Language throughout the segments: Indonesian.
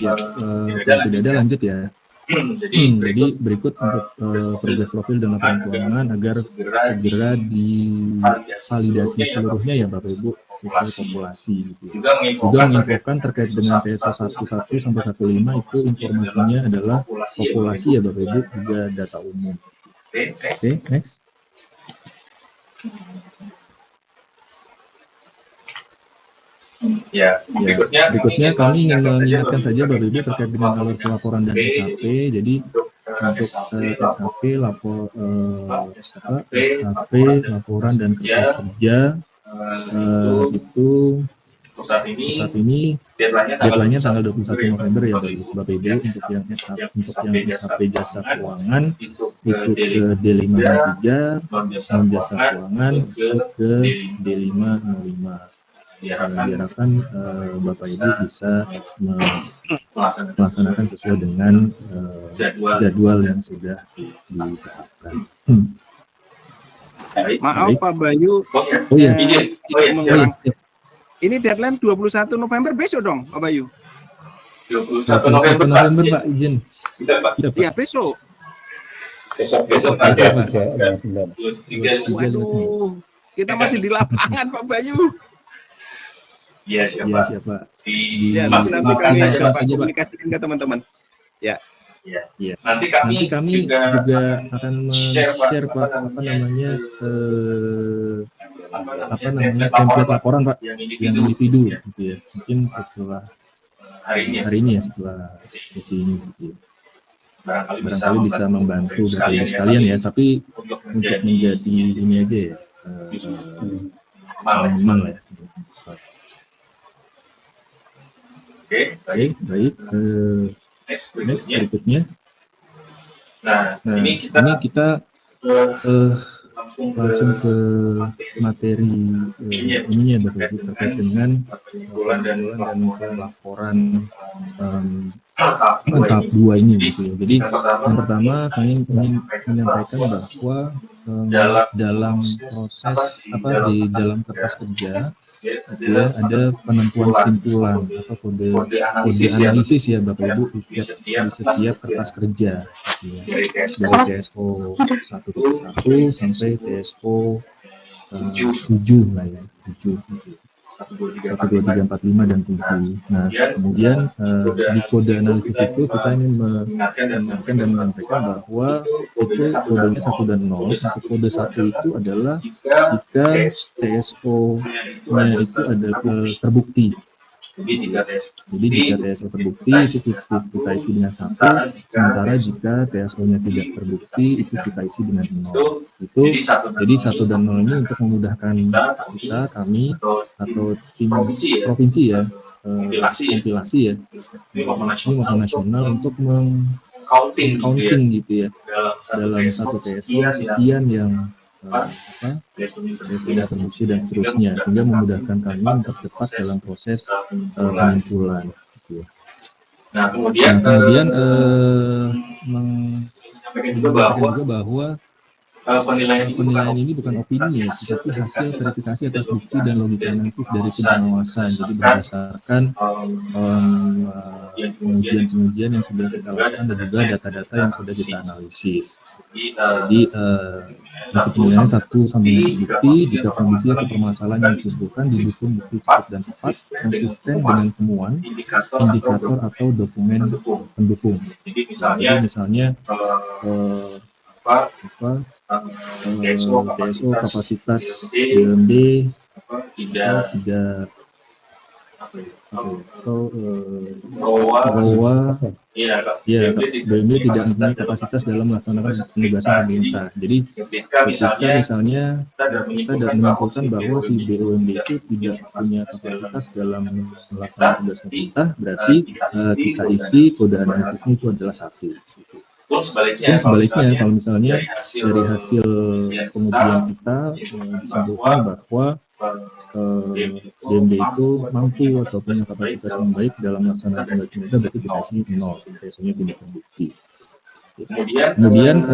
Ya, kalau tidak ada lanjut ya. Jadi berikut untuk progres profil dan laporan keuangan agar segera divalidasi seluruhnya ya Bapak Ibu sesuai populasi gitu. Juga menginfokan terkait dengan TSO 11 sampai 15 itu informasinya adalah populasi ya Bapak Ibu, juga data umum. Oke, next. Ya, berikutnya kami ingin mengingatkan saja Bapak Ibu terkait dengan alur pelaporan dan SHP. Jadi untuk SHP SHP laporan dan kertas kerja itu saat ini deadline-nya tanggal 21 November ya Bapak Ibu. Untuk yang SHP jasa keuangan itu ke D503, non jasa keuangan itu ke D505. Diharapkan Bapak Ibu bisa melaksanakan sesuai dengan jadwal yang sudah ditetapkan. Maaf Pak Bayu. Oh iya. Ini deadline 21 November besok dong Pak Bayu. 21 November Pak, izin. Iya besok. Besok aja. Waduh, kita masih di lapangan Pak Bayu. Iya siapa? Ya, nantikan saja Bapak komunikasikan ke teman-teman. Ya. Ya. Nanti kami juga akan share Pak template laporan Pak yang individu gitu ya. Mungkin setelah hari ini ya, setelah sesi ini gitu ya. Barangkali bisa membantu Bapak Ibu sekalian ya, tapi untuk menjadi ini aja ya. Normal ya. Oke, baik. Next berikutnya. Nah, ini kita langsung ke materi ininya Bapak Ibu terkait dengan laporan tahap 2 ini gitu ya. Jadi yang pertama kami ingin menyampaikan bahwa dalam proses di dalam kertas kerja itu ya, ada penentuan kesimpulan atau kode analisis ya Bapak Ibu di setiap kertas kerja gitu ya. Dari TSO 1.1 sampai TSO 7 lah ya, 7 gitu. 1, 2, 3, 4, 5 dan 7. Nah, kemudian di kode analisis itu kita ingin mengingatkan dan menyampaikan bahwa itu kodenya 1 dan 0. Untuk kode 1 itu adalah jika TSO-nya itu ada terbukti. Jadi jika TSO terbukti itu kita isi dengan 1, sementara jika TSO-nya tidak terbukti itu kita isi dengan 0. Jadi 1 dan 0 ini untuk memudahkan kami atau tim provinsi ya, kompilasi ya, maupun nasional untuk counting gitu ya dalam satu TSO sekian yang TSO-nya terbukti dan seterusnya, sehingga memudahkan kami mempercepat dalam proses pengumpulan gitu ya. Nah kemudian menyampaikan juga bahwa penilaian ini bukan opini ya, tetapi hasil verifikasi atas bukti dan logika analisis dari tim pengawasan. Jadi berdasarkan pengujian yang sudah kita lakukan dan juga data-data yang sudah kita analisis. Jadi hasil penilaian 1 sampai bukti jika kondisi atau permasalahan yang disebutkan didukung bukti cukup dan tepat, konsisten dengan temuan, indikator atau dokumen pendukung. Jadi misalnya TSO kapasitas BUMD tidak BUMD tidak mempunyai kapasitas dalam melaksanakan penugasan pemerintah. Jadi ketika misalnya kita menyimpulkan bahwa si BUMD itu tidak punya kapasitas dalam melaksanakan tugas pemerintah, berarti kita isi kode analisisnya itu adalah 1. Pun sebaliknya kalau misalnya dari hasil pengujian kita disimpulkan bahwa BUMD itu mampu atau punya kapasitas yang baik dalam melaksanakan tugas pemerintah, berarti kita isi 0, TSO-nya tidak terbukti. Kemudian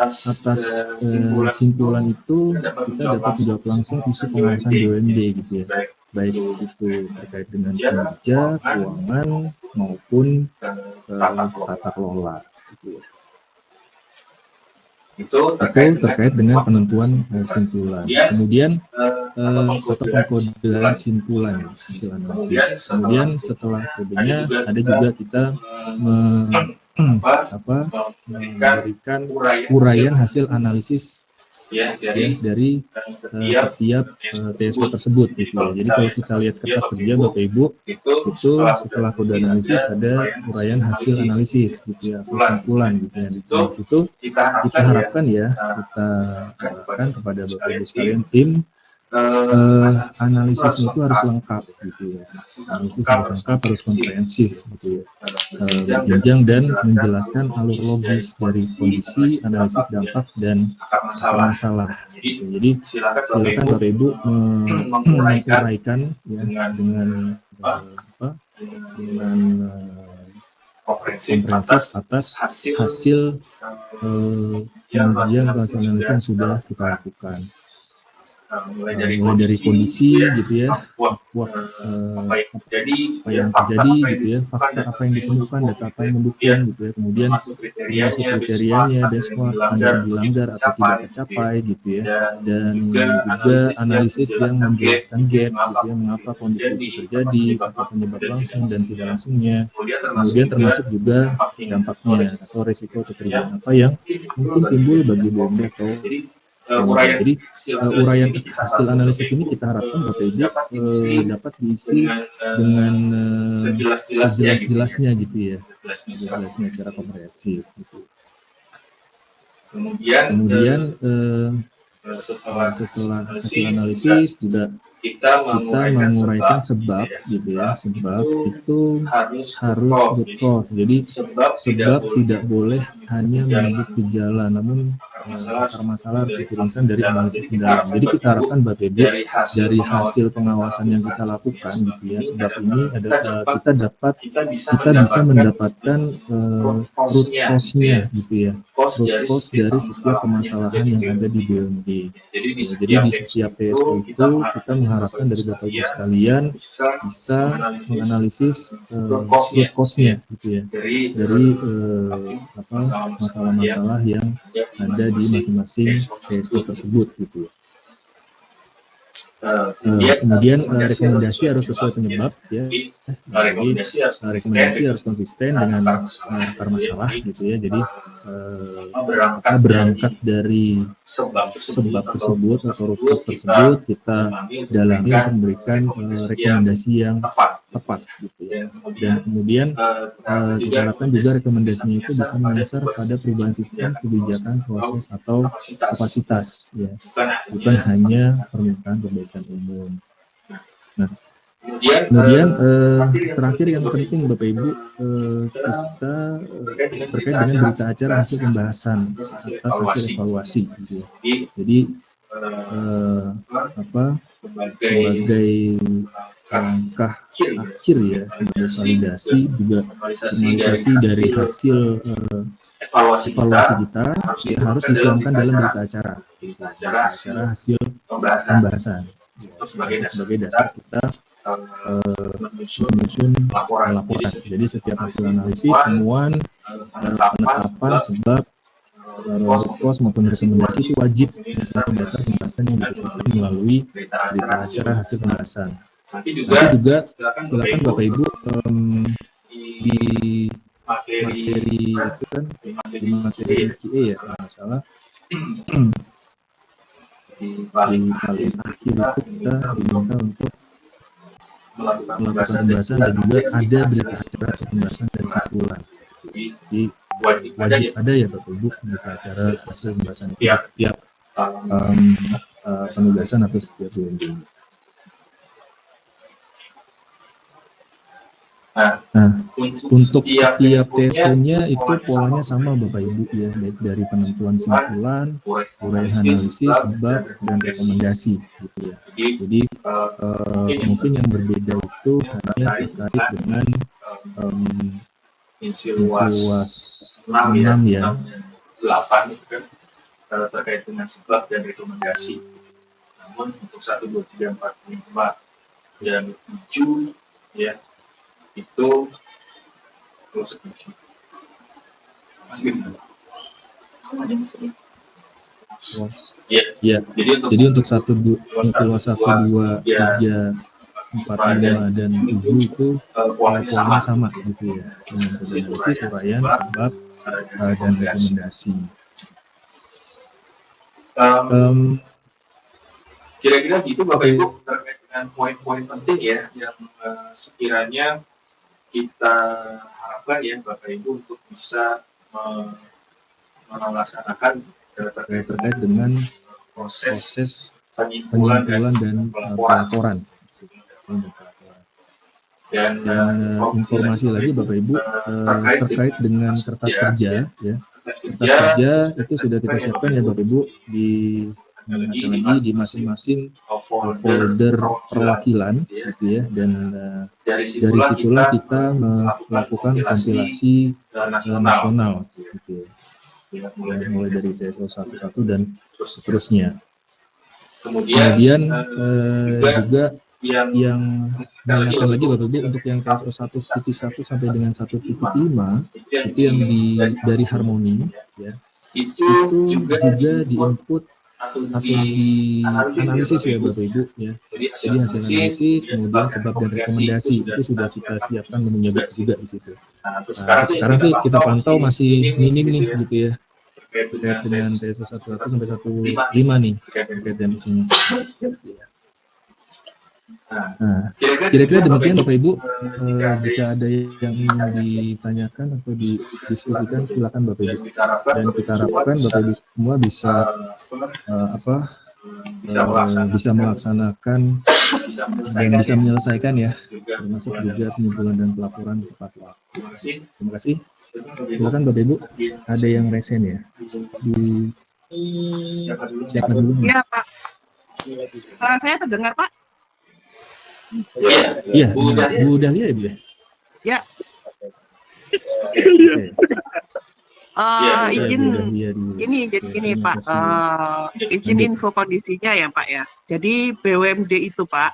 atas kesimpulan itu kita dapat menjawab langsung isu pengawasan BUMD gitu ya, baik itu terkait dengan kinerja, keuangan maupun tata kelola. Gitu ya. Itu terkait dengan penentuan simpulan. Kemudian atau pengkodean simpulan hasil analisis. Kemudian setelah kodenya ada juga kita memberikan uraian hasil analisis ya, dari setiap TSO tersebut gitu ya. Jadi kalau kita lihat kertas kerja Bapak Ibu, itu setelah kode analisis ada uraian hasil analisis gitu ya, kesimpulan gitu ya. Di situ kita harapkan kepada Bapak Ibu sekalian tim analisisnya itu harus lengkap gitu ya. Analisis harus lengkap, harus komprehensif gitu ya. Berjenjang dan menjelaskan alur logis dari kondisi, analisis dampak dan masalah. Gitu. Jadi silakan Bapak Ibu menguraikan ya dengan komprehensif atas hasil pengujian atau analisis yang sudah kita lakukan. Mulai dari kondisi gitu ya, apa yang terjadi gitu ya, faktor apa yang ditemukan, data apa yang mendukung gitu ya, kemudian termasuk kriterianya, benchmark, standar dilanggar atau tidak tercapai gitu ya, dan juga analisis yang menjelaskan gap gitu ya, mengapa kondisi itu terjadi, apa penyebab langsung dan tidak langsungnya, kemudian termasuk juga dampaknya atau risiko keterlibatan apa yang mungkin timbul bagi BUMD atau jadi uraian hasil analisis ini kita harapkan Bapak Ibu dapat diisi dengan sejelas-jelasnya gitu ya, sejelasnya secara komprehensif gitu. Kemudian setelah hasil analisis juga kita menguraikan sebab gitu ya, sebab itu harus root cause. Jadi sebab tidak boleh hanya menyebut gejala, namun akar masalah harus diturunkan dari analisis mendalam. Jadi kita harapkan Bapak Ibu dari hasil pengawasan yang kita lakukan gitu ya, sebab ini adalah kita bisa mendapatkan root cause-nya gitu ya, root cause dari setiap permasalahan yang ada di BUMD. Jadi di setiap TSO itu kita mengharapkan dari Bapak Ibu sekalian bisa menganalisis root cause-nya gitu ya, dari masalah-masalah yang ada di masing-masing TSO tersebut gitu ya. Kemudian rekomendasi harus sesuai penyebab ya. Rekomendasi harus konsisten dengan akar masalah gitu ya. Jadi berangkat dari sebab tersebut atau root cause tersebut, kita dalami untuk memberikan rekomendasi yang tepat gitu ya. Dan kemudian kita harapkan juga rekomendasinya itu bisa menyasar pada perubahan sistem, kebijakan, proses atau kapasitas ya, bukan hanya permintaan perbaikan umum. Nah, kemudian terakhir yang penting Bapak Ibu, kita terkait dengan berita acara hasil pembahasan atas hasil evaluasi gitu ya. Jadi sebagai langkah akhir ya, sebagai validasi juga finalisasi dari hasil evaluasi kita ya, harus dituangkan dalam berita acara hasil pembahasan ya, sebagai dasar kita menyusun laporan. Jadi setiap hasil analisis, temuan, penetapan sebab, root cause maupun rekomendasi itu wajib sebagai dasar pembahasan yang ditetapkan melalui berita acara hasil pembahasan. Nanti juga silakan Bapak Ibu di materi itu kan, di materi QA ya kalau nggak salah, di paling akhir itu kita diminta untuk melakukan pembahasan dan juga ada berita acara hasil pembahasan dan simpulan. Jadi wajib ada ya Bapak Ibu berita acara hasil pembahasan itu setiap penugasan atau setiap BUMD. Nah, untuk setiap TSO-nya itu polanya sama Bapak Ibu ya, baik dari penentuan simpulan, uraian analisis, sebab, dan rekomendasi gitu ya. Jadi mungkin yang berbeda itu hanya terkait dengan insiluas 6 ya, 8 itu kan terkait dengan sebab dan rekomendasi. Namun untuk 1, 2, 3, 4, 5 dan 7 ya itu konsekuensi. Ya, jadi untuk 1, 2, keluar 1, 2, 3, 4, 5, dan 7 itu poinnya sama gitu ya, dengan analisis, uraian, sebab, dan rekomendasi. Kira-kira gitu Bapak Ibu terkait dengan poin-poin penting ya yang sekiranya kita harapkan ya Bapak Ibu untuk bisa melaksanakan terkait dengan proses penyimpulan dan pelaporan. Dan informasi lagi Bapak Ibu terkait dengan kertas kerja ya. Kertas kerja itu sudah kita siapkan ya Bapak Ibu di masing-masing folder perwakilan gitu ya, dan dari situlah kita melakukan kompilasi nasional gitu ya, mulai dari CSO 11 dan seterusnya. Kemudian juga yang mengingatkan lagi Bapak Ibu untuk yang CSO 1.1 sampai dengan 1.5 itu yang dari Harmoni ya, itu juga di-input atau dianalisis ya Bapak Ibu ya. Jadi hasil analisis, kemudian sebab dan rekomendasi itu sudah kita siapkan menunya juga di situ. Sekarang sih kita pantau masih minim nih gitu ya, terkait dengan TSO 11 sampai 15 nih terkait dengan isinya. Nah, kira-kira demikian Bapak Ibu. Jika ada yang ingin ditanyakan atau didiskusikan, silakan Bapak Ibu. Dan kita harapkan Bapak Ibu semua bisa bisa melaksanakan dan bisa menyelesaikan ya, termasuk juga penyimpulan dan pelaporan tepat waktu. Terima kasih. Silakan Bapak Ibu. Ada yang resen ya? Siapa dulu? Iya Pak. Suara saya terdengar Pak? Iya, Bu Dahlia ya Bu ya? Ya. Izin gini Pak, izin info kondisinya ya Pak ya. Jadi BUMD itu Pak.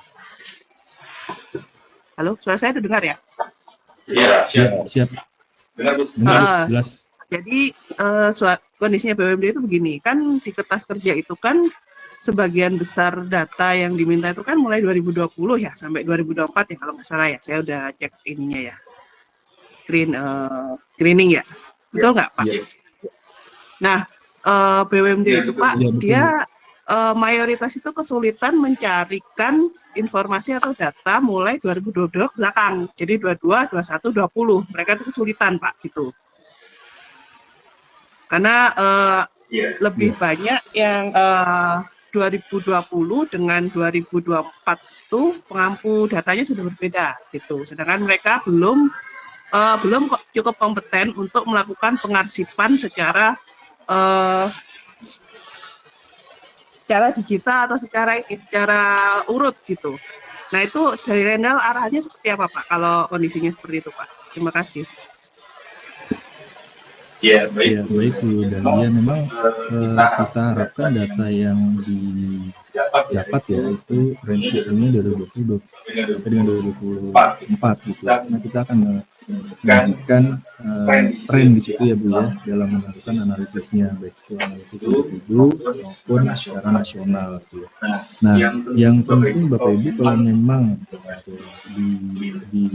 Halo, suara saya terdengar ya? Iya, siap. Dengar jelas. Jadi kondisinya BUMD itu begini, kan di kertas kerja itu kan sebagian besar data yang diminta itu kan mulai 2020 ya sampai 2024 ya kalau nggak salah ya. Saya udah cek ininya ya, screening ya, betul nggak Pak? Ya. Nah BUMD itu Pak, dia mayoritas itu kesulitan mencarikan informasi atau data mulai 2022 belakang. Jadi 22, 21, 20 mereka itu kesulitan Pak gitu. Karena lebih banyak yang 2020 dengan 2024 tuh pengampu datanya sudah berbeda gitu. Sedangkan mereka belum cukup kompeten untuk melakukan pengarsipan secara digital atau secara urut gitu. Nah itu dari Rendal arahnya seperti apa Pak kalau kondisinya seperti itu Pak? Terima kasih. Ya, baik Bu Dahlia, memang kita harapkan data yang didapat ya itu range-nya 2020 sampai dengan 2024 gitu. Nah kita akan mengajukan tren di situ ya Bu ya, dalam melakukan analisisnya, baik itu analisis individu maupun secara nasional gitu. Nah yang penting Bapak Ibu kalau memang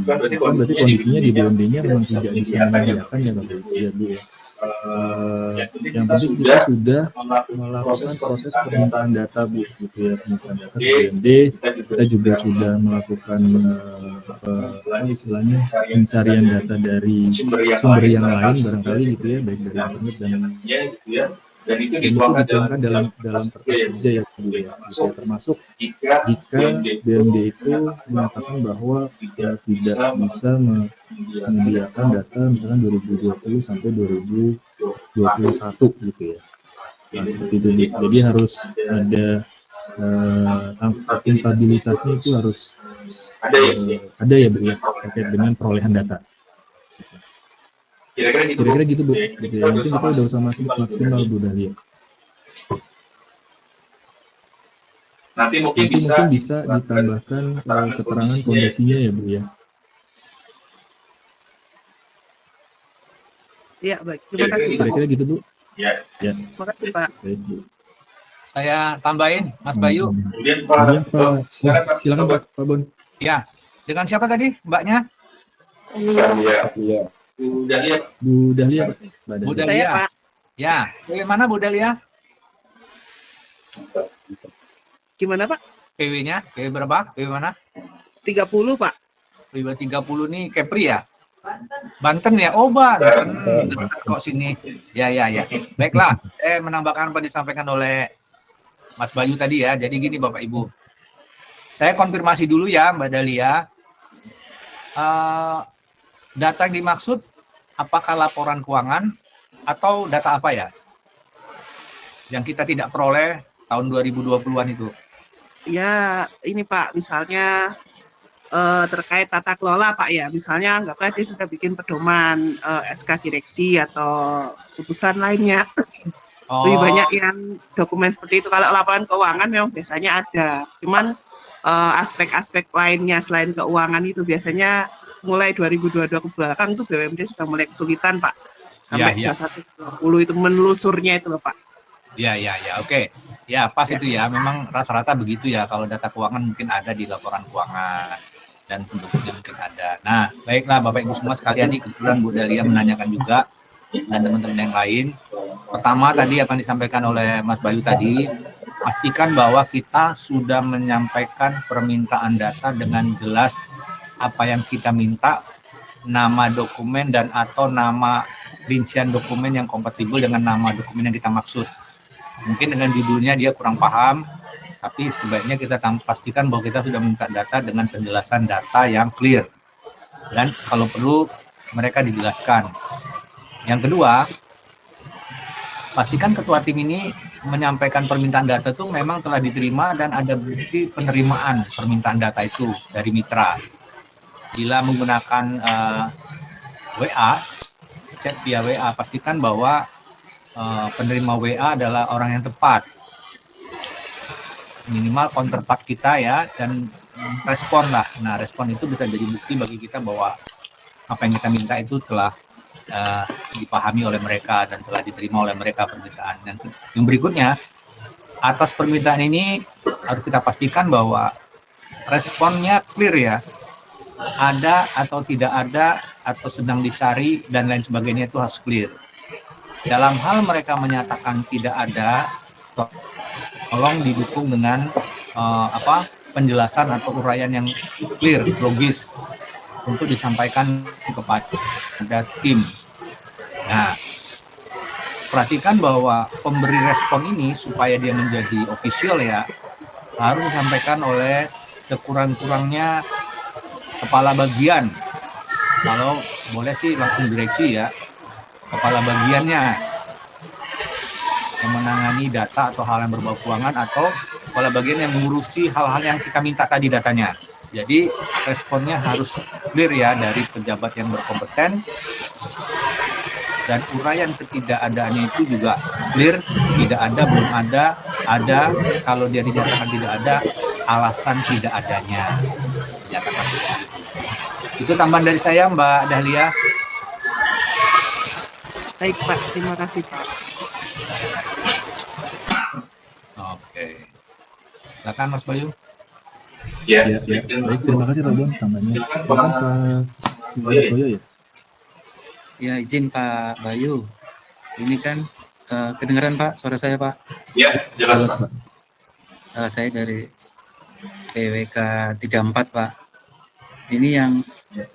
berarti kondisinya di BUMD-nya memang tidak bisa menyediakan ya Bapak Ibu ya Bu ya. Yang penting kita sudah melakukan proses penyimpanan data Bu gitu ya, penyimpanan data di BUMD. Kita juga sudah melakukan istilahnya pencarian data dari sumber yang lain barangkali gitu ya, baik dari internet dan itu dituangkan dalam kertas kerja ya Bu ya, gitu, termasuk jika BUMD itu menyatakan bahwa tidak bisa menyediakan data misalkan 2020 sampai 2021 gitu ya. Nah seperti itu. Jadi harus ada akuntabilitasnya itu harus ada ya Bu ya, terkait dengan perolehan data. Kira-kira gitu Bu, gitu ya. Mungkin kita udah usah masuk maksimal Bu Dahlia. Nanti mungkin bisa ditambahkan keterangan kondisinya ya Bu ya. Iya, baik. Terima kasih Pak. Kira-kira gitu Bu. Ya. Terima kasih Pak. Baik Bu. Saya tambahin, Mas Bayu. Kemudian Pak. Silakan Pak Bon. Ya, dengan siapa tadi Mbaknya? Iya. Bu Dahlia. Bu Dahlia. Bu Saya Dahlia. Pak. Ya, bagaimana Bu Dahlia? Gimana Pak? PW-nya? PW berapa? PW mana? 30 Pak. PW 30 nih Kepri ya? Banten ya? Oh Banten. Kok sini? Ya. Baiklah, menambahkan apa disampaikan oleh Mas Bayu tadi ya. Jadi gini Bapak Ibu. Saya konfirmasi dulu ya Mbak Dahlia. Data yang dimaksud apakah laporan keuangan atau data apa ya? Yang kita tidak peroleh tahun 2020-an itu. Ya, ini Pak, misalnya terkait tata kelola Pak ya. Misalnya anggaplah dia sudah bikin pedoman SK direksi atau putusan lainnya. Lebih banyak yang dokumen seperti itu. Kalau laporan keuangan memang biasanya ada. Cuman aspek-aspek lainnya selain keuangan itu biasanya mulai 2022 ke belakang itu BUMD sudah mulai kesulitan Pak. Sampai 2120 itu menelusurnya itu loh Pak. Ya, oke. Ya, pas itu ya. Memang rata-rata begitu ya. Kalau data keuangan mungkin ada di laporan keuangan dan penduduknya mungkin ada. Nah, baiklah Bapak Ibu semua sekalian, ini kebetulan Bu Dahlia menanyakan juga dan teman-teman yang lain. Pertama tadi akan disampaikan oleh Mas Bayu tadi, pastikan bahwa kita sudah menyampaikan permintaan data dengan jelas apa yang kita minta, nama dokumen dan atau nama rincian dokumen yang kompatibel dengan nama dokumen yang kita maksud. Mungkin dengan judulnya dia kurang paham, tapi sebaiknya kita pastikan bahwa kita sudah minta data dengan penjelasan data yang clear. Dan kalau perlu mereka dijelaskan. Yang kedua, pastikan ketua tim ini menyampaikan permintaan data itu memang telah diterima dan ada bukti penerimaan permintaan data itu dari mitra. Bila menggunakan WA, chat via WA, pastikan bahwa penerima WA adalah orang yang tepat. Minimal counterpart kita ya, dan respon lah. Nah, respon itu bisa jadi bukti bagi kita bahwa apa yang kita minta itu telah dipahami oleh mereka dan telah diterima oleh mereka permintaan. Dan yang berikutnya, atas permintaan ini harus kita pastikan bahwa responnya clear ya. Ada atau tidak ada atau sedang dicari dan lain sebagainya itu harus clear. Dalam hal mereka menyatakan tidak ada, tolong didukung dengan penjelasan atau uraian yang clear, logis untuk disampaikan kepada tim. Nah, perhatikan bahwa pemberi respon ini supaya dia menjadi official ya, harus disampaikan oleh sekurang-kurangnya kepala bagian. Kalau boleh sih langsung direksi ya, kepala bagiannya yang menangani data atau hal yang berbau keuangan, atau kepala bagian yang mengurusi hal-hal yang kita minta tadi datanya. Jadi responnya harus clear ya dari pejabat yang berkompeten, dan uraian ketidakadaannya itu juga clear, tidak ada, belum ada, ada, kalau dia dinyatakan tidak ada, alasan tidak adanya. Dinyatakan tidak. Itu tambahan dari saya Mbak Dahlia. Baik Pak, terima kasih Pak. Oke. Silakan Mas Bayu. Ya. Baik, terima kasih Pak Bon tambahnya. Silakan Pak Boyo ya. Ya, izin Pak Bayu. Ini kan kedengaran Pak, suara saya Pak? Ya, jelas Pak. Saya dari PWK 34 Pak. Ini yang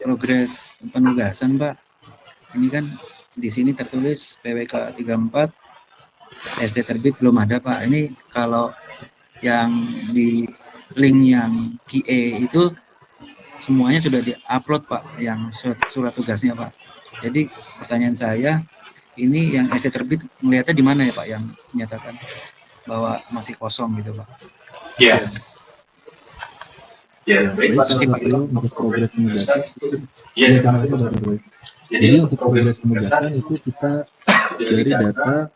progres penugasan Pak. Ini kan di sini tertulis PWK 34, SC terbit belum ada Pak. Ini kalau yang di link yang QA itu semuanya sudah di-upload Pak, yang surat tugasnya Pak. Jadi pertanyaan saya, ini yang SC terbit melihatnya di mana ya Pak, yang menyatakan bahwa masih kosong gitu Pak? Iya. Ya, baik Pak. Untuk progres penugasan. Iya, terima kasih Pak Boy. Jadi untuk progres penugasan itu kita dari data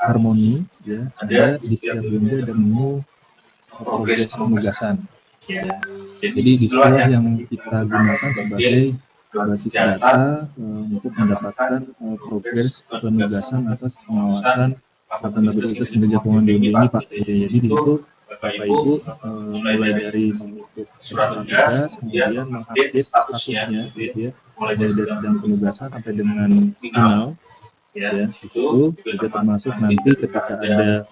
harmoni ya, ada di setiap BUMD ada menu progres penugasan. Ya. Jadi disitulah yang kita gunakan sebagai basis data untuk mendapatkan progres penugasan atas pengawasan Akuntabilitas Kinerja Keuangan BUMD ini, Pak. Jadi di situ Bapak Ibu mulai dari membentuk surat tugas, kemudian mengupdate statusnya, gitu ya, mulai dari sedang penugasan sampai dengan final. Ya, di situ juga termasuk nanti ketika ada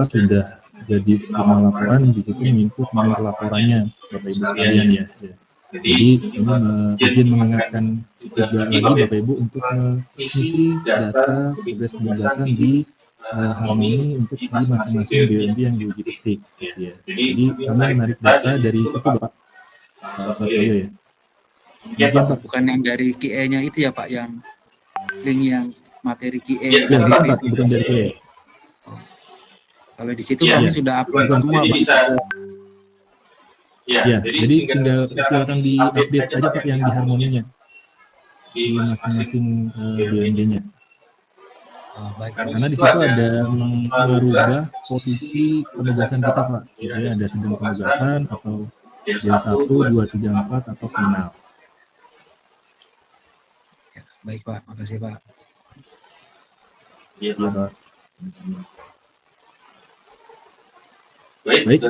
sudah jadi final laporan, di situ input nomor laporannya, Bapak Ibu sekalian ya. Jadi ini izin mengingatkan juga lagi Bapak Ibu untuk mengisi data progres penugasan di Harmoni untuk di masing-masing BUMD yang diuji petik. Ya. Jadi kami menarik data dari situ Bapak Satrio ya. Ya Pak, bukan yang dari QE-nya itu ya Pak, yang link yang materi QE ya, Pak, bukan dari QE. Kalau di situ kami sudah upload semua Pak. Ya, jadi tinggal silakan di-update aja Pak yang di harmoninya di masing-masing BUMD-nya. Karena di situ ada merubah posisi penugasan kita Pak. Jadi ada sedang penugasan atau D1, 2, 3, 4 atau final. Ya, baik Pak, makasih Pak. Iya Pak. Baik,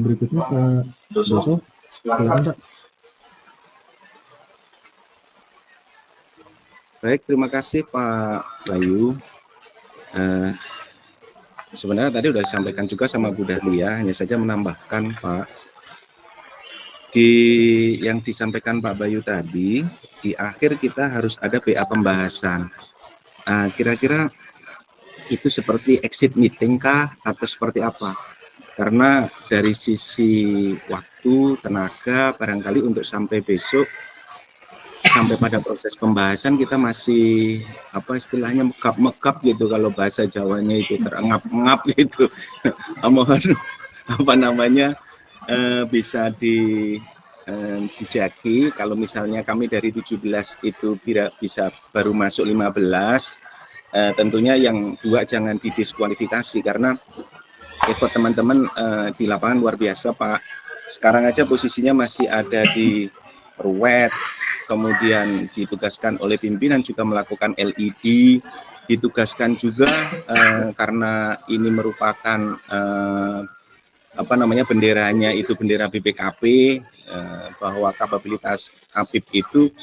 berikutnya Pak Doso, silakan Pak. Baik, terima kasih Pak Bayu. Sebenarnya tadi sudah disampaikan juga sama Bu Dahlia, hanya saja menambahkan Pak, yang disampaikan Pak Bayu tadi, di akhir kita harus ada BA pembahasan. Kira-kira itu seperti exit meeting kah atau seperti apa? Karena dari sisi waktu, tenaga, barangkali untuk sampai besok, sampai pada proses pembahasan kita masih istilahnya megap-megap gitu, kalau bahasa Jawanya itu terengap-engap gitu. Mohon bisa dijagi kalau misalnya kami dari 17 itu bisa baru masuk 15, tentunya yang 2 jangan didiskualifikasi karena effort teman-teman di lapangan luar biasa Pak. Sekarang aja posisinya masih ada di ruwet, kemudian ditugaskan oleh pimpinan juga melakukan LED, ditugaskan juga karena ini merupakan benderanya itu bendera BPKP, bahwa kapabilitas APIP itu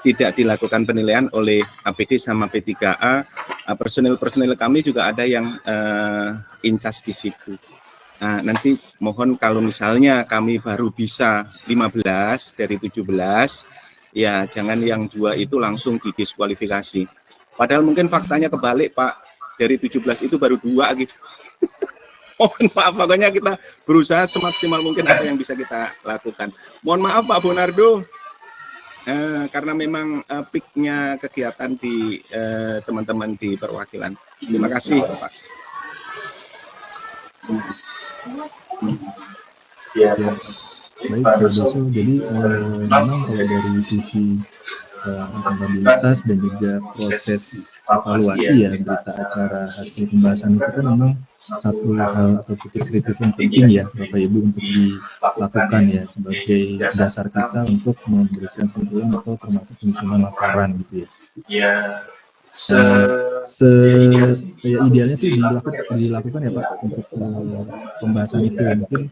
tidak dilakukan penilaian oleh APD sama P3A. Personil kami juga ada yang incas di situ. Nah, nanti mohon kalau misalnya kami baru bisa 15 dari 17, ya jangan yang 2 itu langsung didiskualifikasi. Padahal mungkin faktanya kebalik Pak, dari 17 itu baru 2 gitu. Mohon maaf, pokoknya kita berusaha semaksimal mungkin apa yang bisa kita lakukan. Mohon maaf Pak Bonardo, karena memang peaknya kegiatan di teman-teman di perwakilan. Terima kasih Pak. Ya. Baik Pak Doso, jadi memang kalau dari sisi akuntabilitas dan juga proses evaluasi ya berita acara hasil pembahasan itu kan memang satu hal atau titik kritis yang penting ya Bapak Ibu untuk dilakukan ya sebagai dasar kita untuk memberikan kesimpulan atau termasuk penyusunan laporan gitu ya. Idealnya sih dilakukan ya Pak untuk pembahasan itu ya. Mungkin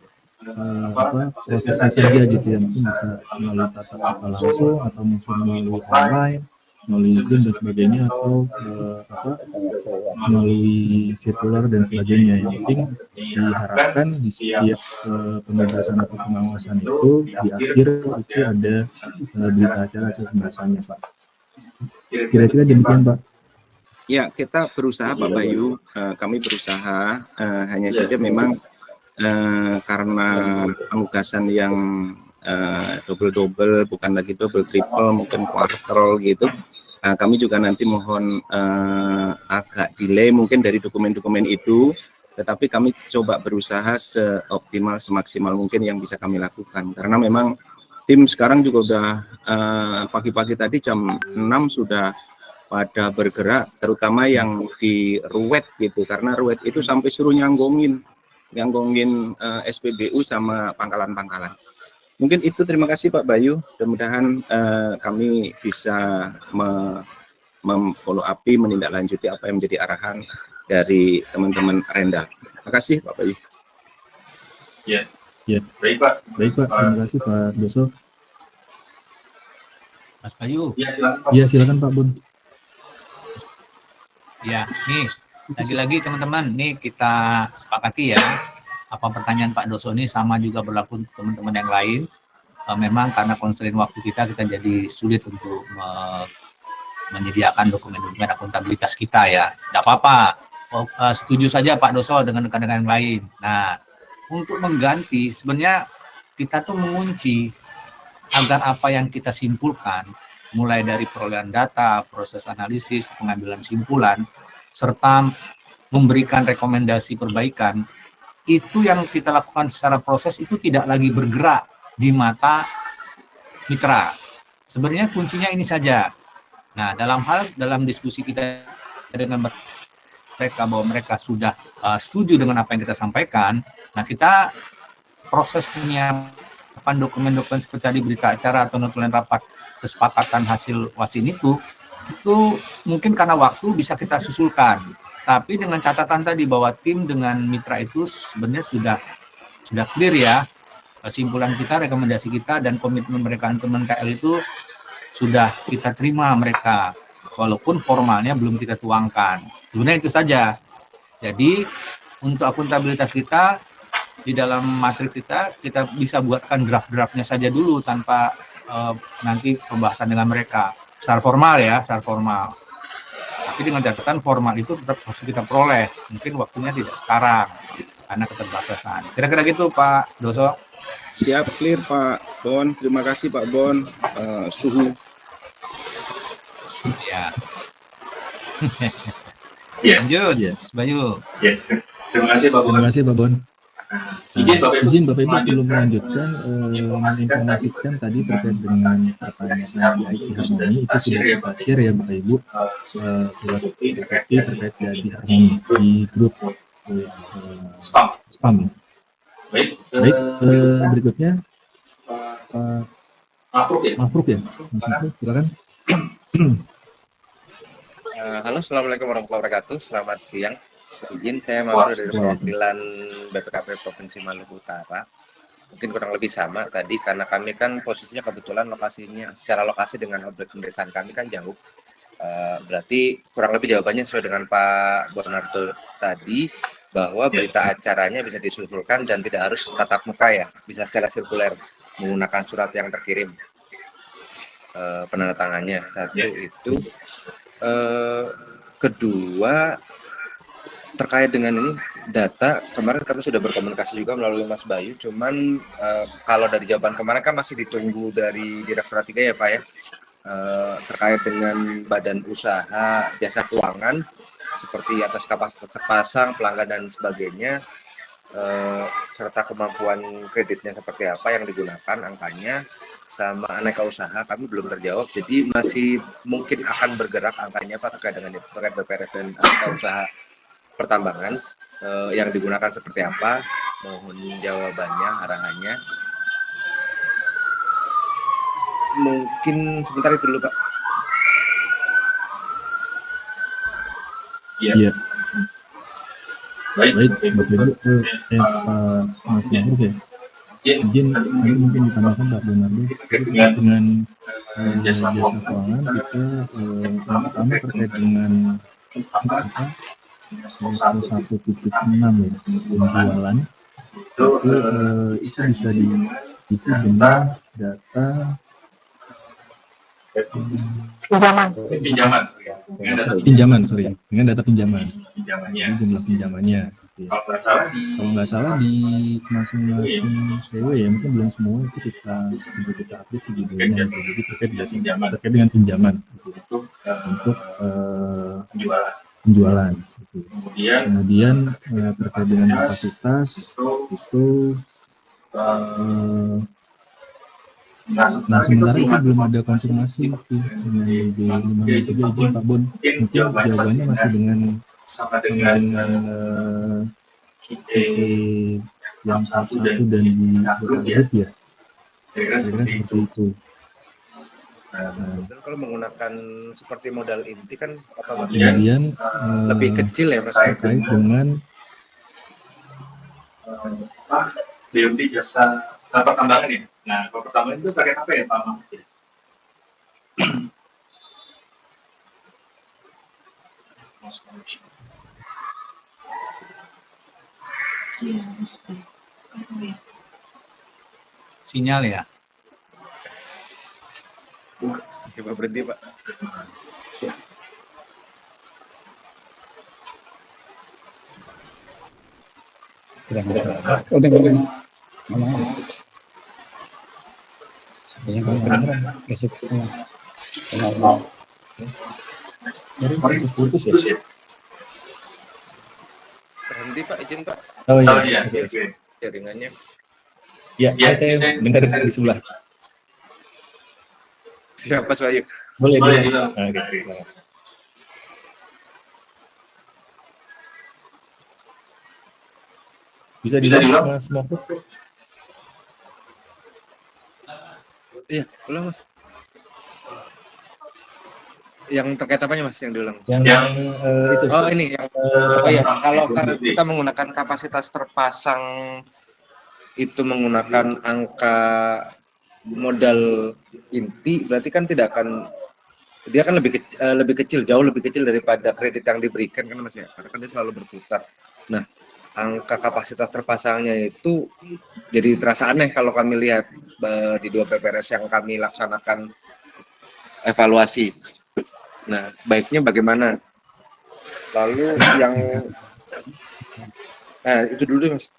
prosesnya saja gitu ya, mungkin bisa melalui tatap muka langsung atau mungkin melalui online, melalui Zoom dan sebagainya, atau melalui sirkular dan sebagainya. Yang penting diharapkan di setiap pembahasan atau pengawasan itu di akhir itu ada berita acara hasil pembahasannya Pak. Kira-kira demikian Pak. Ya, kita berusaha Pak Bayu, kami berusaha, hanya saja memang karena penugasan yang double, bukan lagi double, triple, mungkin quarter gitu, kami juga nanti mohon agak delay mungkin dari dokumen-dokumen itu, tetapi kami coba berusaha seoptimal, semaksimal mungkin yang bisa kami lakukan, karena memang tim sekarang juga udah pagi-pagi tadi jam 6 sudah pada bergerak, terutama yang di ruwet gitu, karena ruwet itu sampai suruh nyanggongin. yang ngomongin SPBU sama pangkalan-pangkalan. Mungkin itu, terima kasih Pak Bayu. Mudah-mudahan kami bisa memfollow up, menindaklanjuti apa yang menjadi arahan dari teman-teman Rendal. Terima kasih Pak Bayu. Ya. Baik Pak. Terima kasih Pak Doso. Mas Bayu. Ya, silakan Pak Bun. Ya, nih lagi-lagi teman-teman, nih kita sepakati ya, apa pertanyaan Pak Doso ini sama juga berlaku untuk teman-teman yang lain. Memang karena constraint waktu kita jadi sulit untuk menyediakan dokumen-dokumen akuntabilitas kita ya. Tidak apa-apa, setuju saja Pak Doso dengan rekan-rekan yang lain. Nah, untuk mengganti, sebenarnya kita tuh mengunci agar apa yang kita simpulkan, mulai dari perolehan data, proses analisis, pengambilan simpulan, serta memberikan rekomendasi perbaikan, itu yang kita lakukan secara proses itu tidak lagi bergerak di mata mitra. Sebenarnya kuncinya ini saja. Nah, dalam diskusi kita dengan mereka bahwa mereka sudah setuju dengan apa yang kita sampaikan, nah kita proses penyiapan dokumen-dokumen seperti tadi berita acara atau notulen rapat kesepakatan hasil wasin itu mungkin karena waktu bisa kita susulkan, tapi dengan catatan tadi bahwa tim dengan mitra itu sebenarnya sudah clear ya, kesimpulan kita, rekomendasi kita, dan komitmen mereka teman KL itu sudah kita terima mereka, walaupun formalnya belum kita tuangkan. Sebenarnya itu saja. Jadi untuk akuntabilitas kita di dalam matriks kita bisa buatkan draft-draftnya saja dulu tanpa nanti pembahasan dengan mereka secara formal ya, secara formal. Tapi dengan catatan formal itu tetap harus kita peroleh. Mungkin waktunya tidak sekarang karena keterbatasan. Kira-kira gitu Pak Doso. Siap, clear Pak Bon. Terima kasih Pak Bon. Suhu. Ya. Ya. Lanjut, Ya. Bayu. Ya. Terima kasih Pak Bon. Terima kasih Pak Bon. Izin Bapak Ibu sebelum melanjutkan menginformasikan tadi terkait dengan pertanyaan di IC Harmoni itu sudah kita share ya Bapak Ibu, surat bukti terkait di IC Harmoni di grup spam. Baik, berikutnya Mafruk ya, silakan. Halo, assalamualaikum warahmatullahi wabarakatuh. Selamat siang. Izin saya Mafruk dari perwakilan BPKP Provinsi Maluku Utara. Mungkin kurang lebih sama tadi karena kami kan posisinya kebetulan lokasinya secara lokasi dengan objek pemeriksaan kami kan jauh. Berarti kurang lebih jawabannya sesuai dengan Pak Bonarto tadi bahwa berita acaranya bisa disusulkan dan tidak harus tatap muka ya, bisa secara sirkuler menggunakan surat yang terkirim penandatangannya. Satu itu. Kedua, terkait dengan ini data, kemarin kami sudah berkomunikasi juga melalui Mas Bayu, cuman kalau dari jawaban kemarin kan masih ditunggu dari Direktorat 3 ya Pak ya, terkait dengan badan usaha jasa keuangan seperti atas kapasitas terpasang, pelanggan dan sebagainya, serta kemampuan kreditnya seperti apa yang digunakan, angkanya, sama aneka usaha kami belum terjawab, jadi masih mungkin akan bergerak angkanya Pak terkait dengan terkait BPRS dan aneka usaha pertambangan yang digunakan seperti apa, mohon jawabannya, arahannya. Mungkin sebentar itu dulu Pak. Iya. Baik, Bapak Ibu, Pak Mas Mafruk ya. Izin tadi mungkin ditambahkan Pak Bonardo dengan jasa keuangan kita yang pertama terkait dengan apa 1.6 ya, penjualan itu bisa diisi dengan data pinjaman, dengan data pinjamannya, jumlah pinjamannya. Kalau nggak salah di masing-masing PW ya, mungkin belum semua itu kita update sih judulnya, jadi terkait dengan pinjaman gitu, untuk penjualan. Gitu. Kemudian terkait dengan kapasitas itu nah sementara itu belum ada konfirmasi sih dengan B503 izin Pak Bon, mungkin jawabannya masih dengan yang tahap 1 dan di grup ya, saya kira seperti itu. Dan kalau menggunakan seperti modal inti kan otomatis Kemudian lebih kecil ya Mas. terkait dengan BUMD jasa pertambangan ya. Nah, kalau pertambangan itu pakai apa ya Pak Mahfud? Sinyal ya. Coba berhenti Pak. putus ya. Berhenti Pak, izin Pak. Oh iya. Jaringannya. Ya, saya dengar di sebelah. Siapa Mas Bayu? Boleh. Oke. Silakan. Bisa diulang Mas Mahfud? Iya, ulang Mas. Yang terkait apanya Mas yang diulang? Yang itu. Oh ini yang kalau kita menggunakan kapasitas terpasang itu menggunakan angka modal inti, berarti kan dia kan lebih kecil, jauh lebih kecil daripada kredit yang diberikan kan Mas ya, karena kan dia selalu berputar. Nah, angka kapasitas terpasangnya itu jadi terasa aneh kalau kami lihat di 2 PPRS yang kami laksanakan evaluasi. Nah, baiknya bagaimana? Lalu yang itu dulu Mas.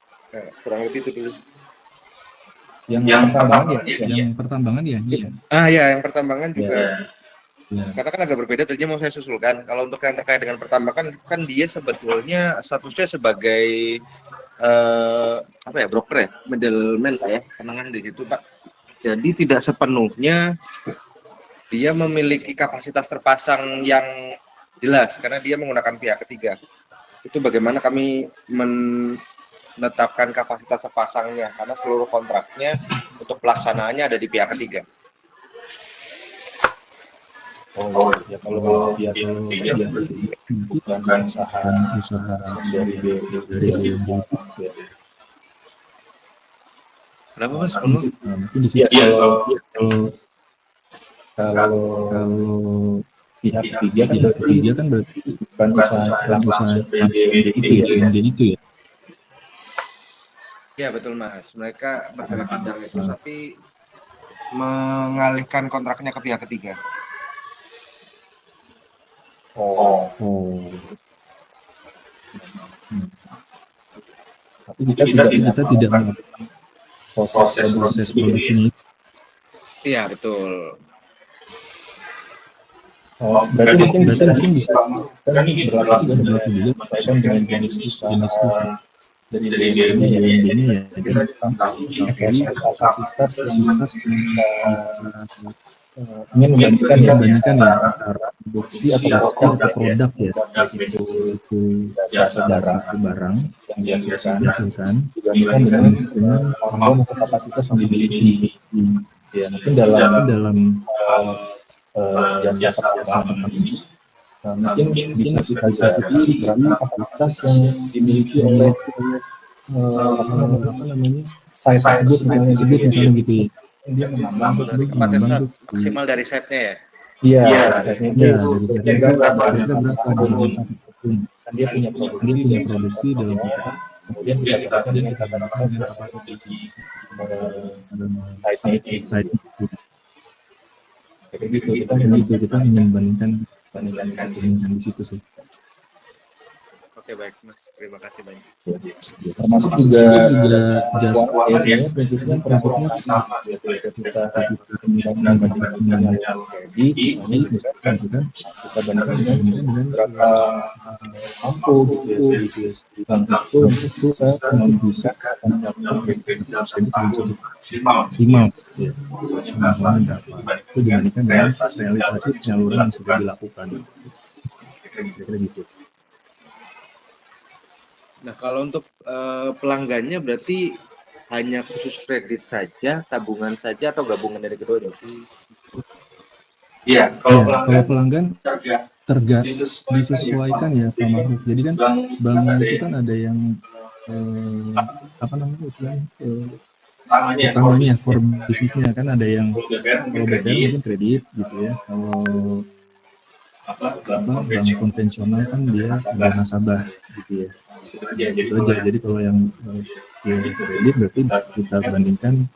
Kurang lebih itu dulu. Yang pertambangan ya. Yang pertambangan juga. Ya. Karena kan agak berbeda, tadinya mau saya susulkan. Kalau untuk yang terkait dengan pertambangan kan dia sebetulnya statusnya sebagai broker ya, middleman lah ya, penengah di situ Pak. Jadi tidak sepenuhnya dia memiliki kapasitas terpasang yang jelas karena dia menggunakan pihak ketiga. Itu bagaimana kami menetapkan kapasitas terpasangnya karena seluruh kontraknya untuk pelaksanaannya ada di pihak ketiga. Ya kalau bukan usaha dari BUMD itu ya. Kenapa Mas? Mungkin di sini kalau pihak ketiga kan berarti bukan usaha BUMD itu ya. Ya betul Mas, mereka bergerak di bidang itu tapi mengalihkan kontraknya ke pihak ketiga. Tapi kita tidak melakukan proses produksinya. Iya betul. Berarti mungkin bisa kan berlaku juga berkaitan dengan jenis usaha dari BUMD-nya ya, kapasitas ingin membandingkan ya antara produksi atau produk ya, itu jasa barang yang dihasilkan dibandingkan dengan kemampuan atau kapasitas yang dimiliki. Ya mungkin dalam jasa pertambangan ini mungkin bisa kita lihat berapa kapasitas yang dimiliki oleh site tersebut misalnya gitu ya. Dia menambah kapasitas maksimal dari setnya ya. Iya, setnya dari berapa kan dia punya produksi dalam kemudian kita katakan dengan kapasitas site kayak gitu. Kita membandingkan di situ sih. Oke baik Mas, terima kasih banyak. Termasuk juga jasa prinsipnya sama kita bandingkan jadi misalkan kita bandingkan dengan berapa mampu gitu itu saya bisa maksimal itu dibandingkan dengan realisasi penyaluran yang sudah dilakukan kira-kira gitu. Nah, kalau untuk pelanggannya berarti hanya khusus kredit saja, tabungan saja, atau gabungan dari keduanya? Iya, kalau pelanggan disesuaikan ya Pak Mahfud. Jadi kan bank itu kan ada yang apa namanya istilahnya utamanya for bisnisnya kan, ada yang kalau BPR mungkin kredit gitu ya, kalau bank konvensional kan dia ada nasabah gitu ya. Itu aja. Jadi kalau yang kredit berarti kita bandingkan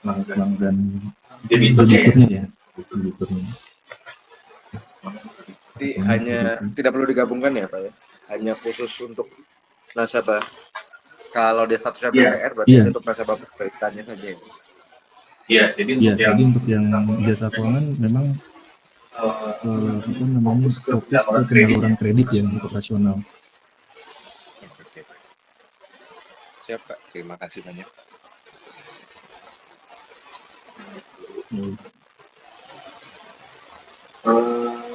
pelanggan debiturnya ya. Jadi hanya tidak perlu digabungkan ya Pak ya? Hanya khusus untuk nasabah. Kalau dia statusnya BPR berarti untuk nasabah kreditannya saja ya? Iya, jadi untuk yang jasa keuangan memang apa namanya fokus ke penyaluran kredit ya untuk operasional. Oke. Siap Pak, terima kasih banyak.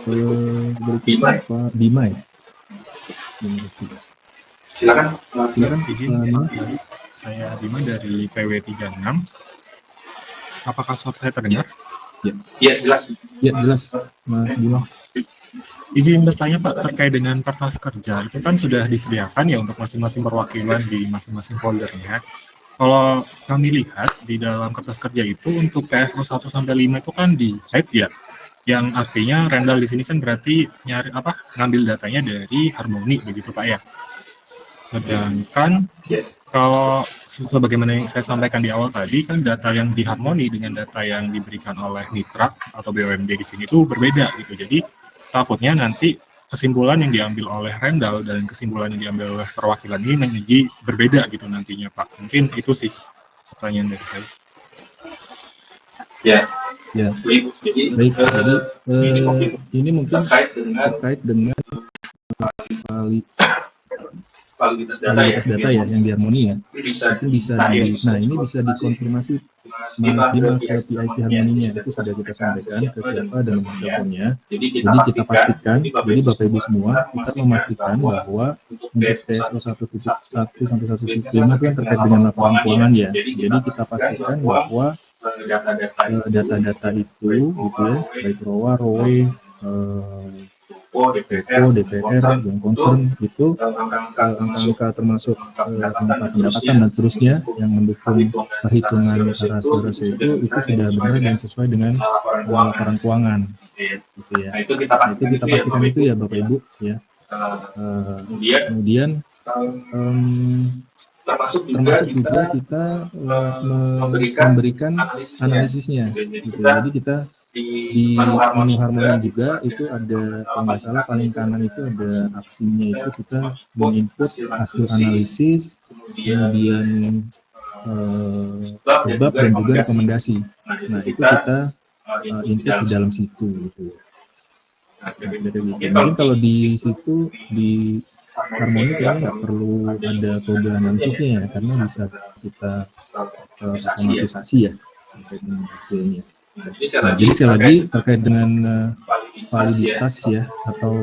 Berikutnya Pak Bima ya. Silakan. Izin, saya Bima dari PW36. Apakah suara saya terdengar? Ya, jelas. Ya, jelas, Mas Bima. Izin bertanya Pak, terkait dengan kertas kerja, itu kan sudah disediakan ya untuk masing-masing perwakilan di masing-masing foldernya. Kalau kami lihat di dalam kertas kerja itu untuk PSO 1 sampai 5 itu kan di hide ya. Yang artinya Rendal di sini kan berarti ngambil datanya dari Harmoni begitu Pak ya. Sedangkan kalau sebagaimana yang saya sampaikan di awal tadi kan data yang di Harmoni dengan data yang diberikan oleh mitra atau BUMD di sini itu berbeda gitu. Jadi takutnya nanti kesimpulan yang diambil oleh Rendal dan kesimpulan yang diambil oleh perwakilan ini menjadi berbeda gitu nantinya Pak. Mungkin itu sih pertanyaan dari saya. Ya. Baik. Jadi ini mungkin terkait dengan validitas data ya yang di Harmoni ya. Itu bisa ini bisa dikonfirmasi Mas Bima ke PIC Harmoninya, itu sudah kita sampaikan ke siapa dan nomor teleponnya. Jadi kita pastikan, jadi Bapak Ibu semua kita memastikan bahwa untuk PSO 1.1 sampai 1.5 itu kan terkait dengan laporan keuangan ya. Jadi kita pastikan bahwa data-data itu gitu ya, baik ROA, ROE, DPR, yang concern itu angka termasuk angka pendapatan dan seterusnya yang mendukung perhitungan rasio itu sudah benar dan sesuai dengan laporan keuangan gitu ya. Itu kita pastikan itu ya Bapak Ibu ya. Kemudian termasuk juga kita memberikan analisisnya gitu. Jadi kita di menu Harmoni juga itu ada, kalau nggak salah paling kanan itu ada aksinya, itu kita menginput hasil analisis, kemudian sebab dan juga rekomendasi. Nah itu kita input di dalam situ gitu. Mungkin kalau di situ di Harmoni kayaknya nggak perlu ada kode analisisnya ya, karena bisa kita otomatisasi ya sampai dengan hasilnya. Nah, jadi sekali lagi terkait dengan validitas ya atau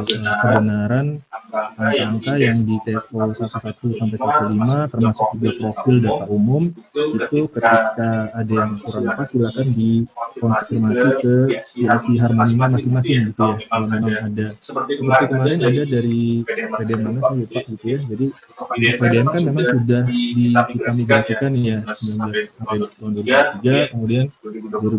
kebenaran angka-angka yang di TSO 11 sampai 15 termasuk juga profil data umum itu ketika ada yang kurang apa silakan dikonfirmasi ke PIC Harmoninya masing-masing gitu ya. Kalau memang ada seperti kemarin ada dari PDM mana saya lupa gitu ya. Jadi PDM kan memang sudah kita migrasikan ya 19 sampai tahun 2023, kemudian 2024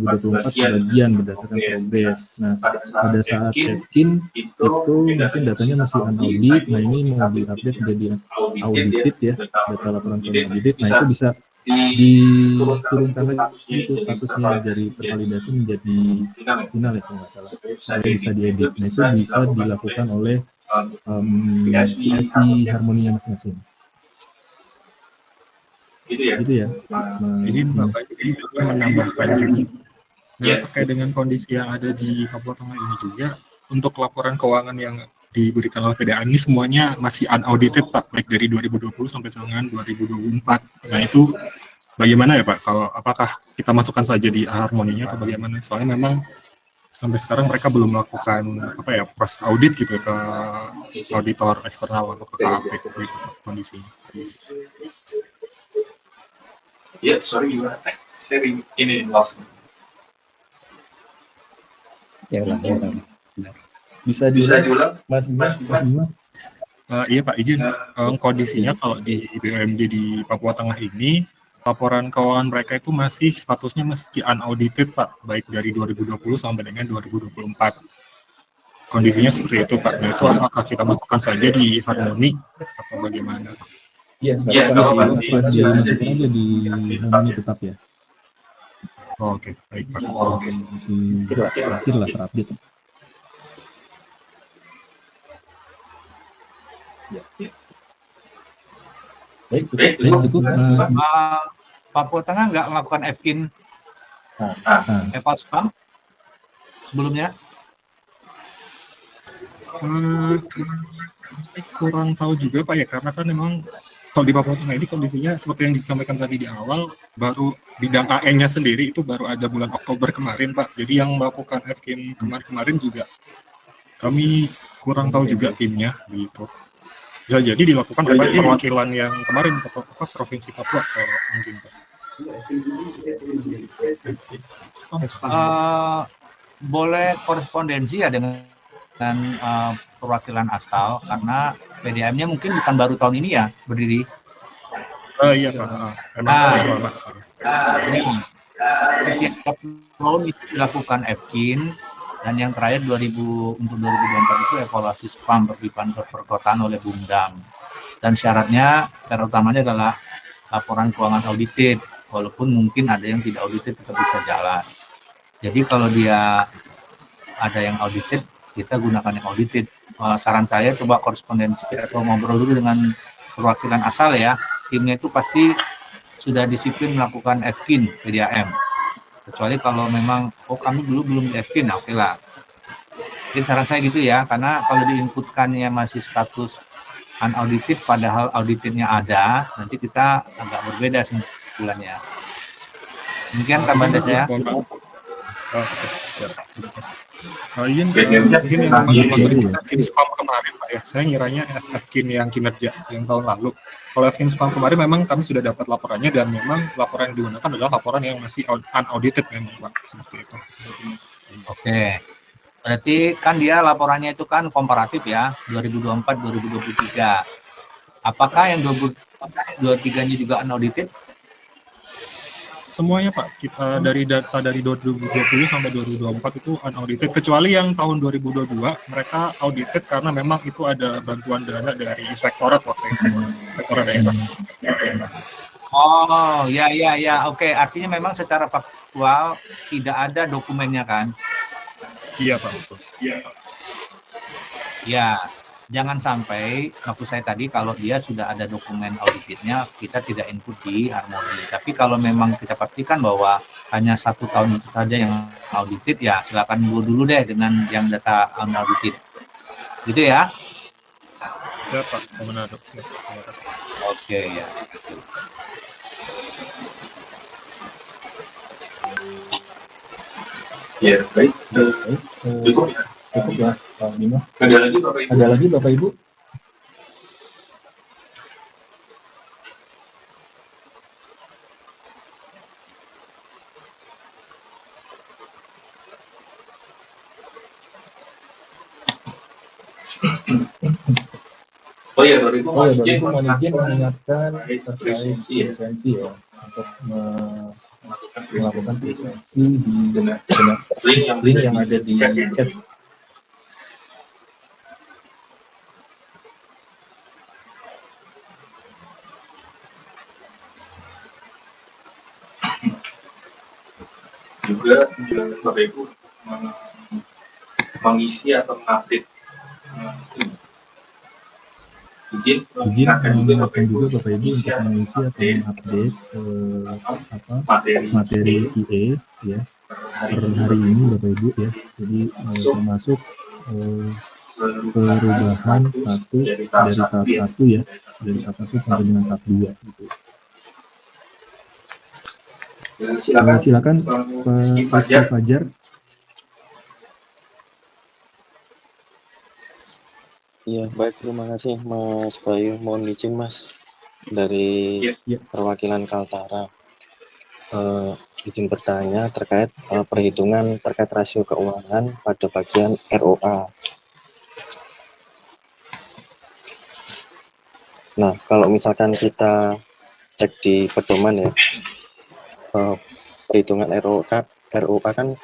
sebagian berdasarkan progres. Nah, pada saat check-in itu mungkin datanya masih unaudit. Nah, ini mau di-update menjadi audited ya, data laporan keuangan audit. Nah, itu bisa diturunkan lagi itu statusnya dari tervalidasi menjadi final ya kalau nggak salah. Saya bisa diedit. Nah, itu bisa dilakukan oleh PIC Harmoninya masing-masing. Gitu ya. Izin Bapak menambahkan juga. Terkait dengan kondisi yang ada di Papua Tengah ini juga, untuk laporan keuangan yang diberikan oleh PDA ini semuanya masih unaudited Pak, baik dari 2020 sampai dengan 2024. Nah itu bagaimana ya Pak? Kalau apakah kita masukkan saja di Harmoninya atau bagaimana? Soalnya memang sampai sekarang mereka belum melakukan proses audit gitu ke auditor eksternal atau ke KAP gitu kondisinya. Ya, sorry gimana? Sharing ini lost. Ya ulang. Bisa diulang, Mas Bima? Iya Pak, izin. Kondisinya kalau di BUMD di Papua Tengah ini, laporan keuangan mereka itu masih statusnya masih unaudited Pak, baik dari 2020 sampai dengan 2024. Kondisinya seperti itu Pak. Nah itu apakah kita masukkan saja di harmoni atau bagaimana? Iya, kalau dimasukkan aja di harmoni tetap ya. Oke, baik Pak. Terakhir lah terupdate. Baik, cukup. Papua Tengah nggak melakukan FKIN eval spam sebelumnya? Kurang tahu juga Pak ya, karena kan memang kalau di Papua Tengah ini kondisinya seperti yang disampaikan tadi di awal, baru bidang AE-nya sendiri itu baru ada bulan Oktober kemarin Pak. Jadi yang melakukan FKIN kemarin juga kami kurang tahu juga timnya gitu. Ya, jadi dilakukan oleh perwakilan yang kemarin Provinsi Papua mungkin Pak. Boleh korespondensi ya dengan perwakilan asal, karena PDAM-nya mungkin bukan baru tahun ini ya berdiri. Iya Pak. Setiap tahun itu dilakukan FKIN. Dan yang terakhir untuk 2024 itu evaluasi spam di kantor perkotaan oleh Bumdam. Dan syaratnya, syarat utamanya adalah laporan keuangan audited, walaupun mungkin ada yang tidak audited tetap bisa jalan. Jadi kalau dia ada yang audited, kita gunakan yang audited. Saran saya coba korespondensi atau ngobrol dulu dengan perwakilan asal ya. Timnya itu pasti sudah disiplin melakukan FKIN PDAM. Kecuali kalau memang, kami dulu belum di FKIN, nah, oke lah. Jadi saran saya gitu ya, karena kalau diinputkannya masih status unaudited, padahal auditednya ada, nanti kita agak berbeda simpulannya. Demikian tambahan dari saya. Mungkin yang FKIN spam kemarin Pak ya, saya ngiranya FKIN yang kinerja yang tahun lalu. Kalau FKIN spam kemarin memang kami sudah dapat laporannya, dan memang laporan yang digunakan adalah laporan yang masih unaudited memang Pak, seperti itu. Oke, berarti kan dia laporannya itu kan komparatif ya, 2024-2023. Apakah yang 2023-nya juga unaudited? Semuanya Pak, kita dari data dari 2020 sampai 2024 itu unaudited, kecuali yang tahun 2022 mereka audited karena memang itu ada bantuan dana dari inspektorat waktu itu, inspektorat daerah. Oh, ya, oke. Artinya memang secara faktual tidak ada dokumennya kan? Iya Pak, betul. Ya, jangan sampai, maksud saya tadi kalau dia sudah ada dokumen auditnya, kita tidak input di harmoni. Tapi kalau memang kita pastikan bahwa hanya 1 tahun itu saja yang audited, ya silakan dulu deh dengan yang data unaudited. Gitu ya? Ya Pak, benar. Oke, ya. Ya, baik. Cukup ya. Cukup ya, Pak Bima. Ada lagi Bapak Ibu? Ada lagi Bapak Ibu? Oh iya, Bapak Ibu mohon izin mengingatkan terkait presensi ya, untuk melakukan presensi di link yang ada di chat. Juga Bapak Ibu mengisi atau mengupdate izin mengingatkan juga Bapak Ibu untuk mengisi atau mengupdate materi IE ya per hari ini Bapak Ibu ya. Jadi termasuk perubahan status dari tahap 1 ya, dari tahap 1 sampai dengan tahap 2 gitu. Silakan Pak Rizky Fajar. Iya, baik, terima kasih Mas Bayu. Mohon izin Mas dari perwakilan Kaltara. Izin bertanya terkait perhitungan terkait rasio keuangan pada bagian ROA. Nah, kalau misalkan kita cek di pedoman ya, perhitungan ROA kan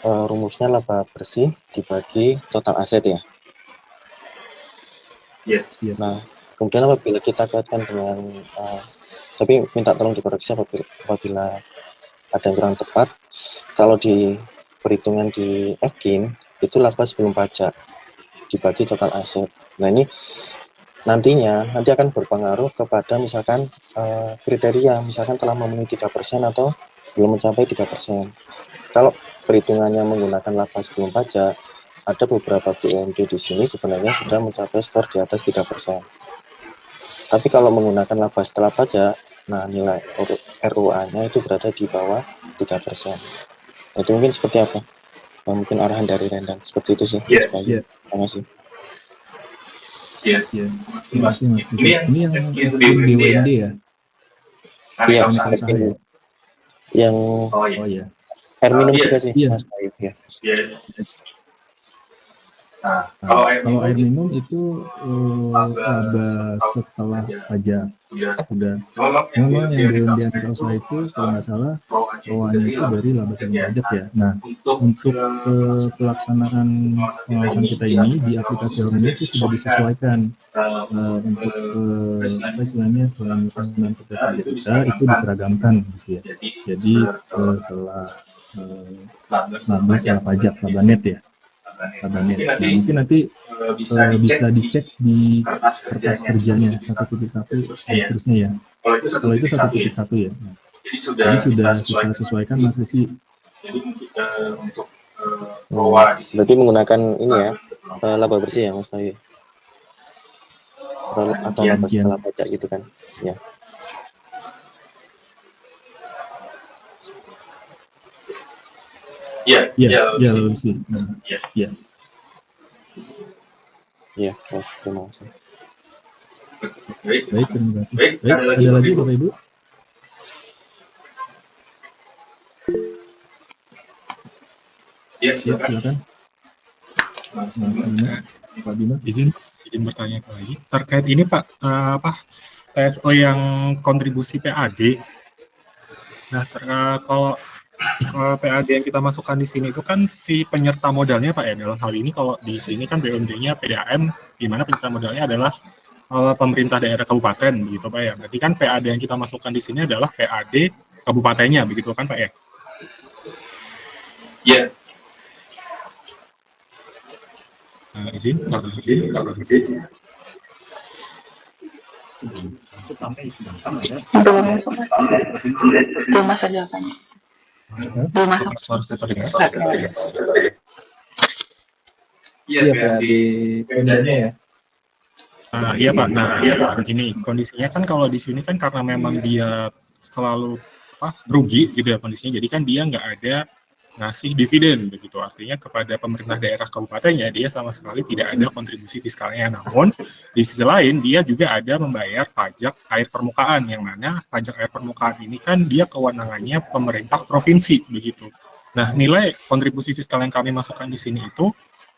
rumusnya laba bersih dibagi total aset ya. Nah, kemudian apabila kita kaitkan dengan tapi minta tolong dikoreksi apabila ada yang kurang tepat. Kalau di perhitungan di EKIN itu laba sebelum pajak dibagi total aset. Nah, ini nanti akan berpengaruh kepada misalkan kriteria, misalkan telah memenuhi 3% atau belum mencapai 3%. Kalau perhitungannya menggunakan laba sebelum pajak, ada beberapa BUMD di sini sebenarnya sudah mencapai skor di atas 3%. Tapi kalau menggunakan laba setelah pajak, nah nilai ROA-nya itu berada di bawah 3%. Itu mungkin seperti apa? Nah, mungkin arahan dari Rendang seperti itu sih. Terima kasih. Terima kasih Mas. Ini yang BUMD ya? Iya, yang air minum juga sih. Mas Bayu ya. Nah, kalau air minum itu laba setelah pajak sudah. Memang yang BUMD yang usaha itu kalau nggak salah ROA-nya itu dari laba sebelum pajak ya. Nah, untuk pelaksanaan pengawasan kita ini di aplikasi Orangnya itu sudah disesuaikan untuk apa istilahnya pelaksanaan tugas pajak kita itu diseragamkan gitu ya. Jadi setelah laba setelah pajak, laba net ya. Nah, mungkin nanti bisa dicek di kertas kerjanya 1.1 dan seterusnya ya. Kalau itu 1.1 ya. Jadi sudah kita sesuaikan Mas Rizky. Berarti menggunakan ini ya, laba bersih ya Mas Bayu. Atau laba setelah pajak gitu kan. Ya. Iya, bersih. Iya. Iya, terima kasih. Baik, terima kasih. Baik, ada lagi Bapak Ibu? Ya, silakan. Mas Bima, Pak Bima. Izin bertanya lagi terkait ini Pak, TSO yang kontribusi PAD. Nah, kalau PAD yang kita masukkan di sini itu kan si penyerta modalnya Pak ya, dalam hal ini kalau di sini kan BUMD-nya PDAM, di mana penyerta modalnya adalah pemerintah daerah kabupaten begitu Pak ya. Berarti kan PAD yang kita masukkan di sini adalah PAD kabupatennya begitu kan Pak ya? Iya. Izin. Belum masuk jawabannya. Belum masuk. Iya, di Pemdanya ya. Iya Pak. Nah, begini kondisinya kan kalau di sini kan karena memang dia selalu rugi gitu ya kondisinya. Jadi kan dia nggak ada ngasih dividen begitu, artinya kepada pemerintah daerah kabupatennya dia sama sekali tidak ada kontribusi fiskalnya. Namun di sisi lain dia juga ada membayar pajak air permukaan, yang mana pajak air permukaan ini kan dia kewenangannya pemerintah provinsi begitu. Nah, nilai kontribusi fiskal yang kami masukkan di sini itu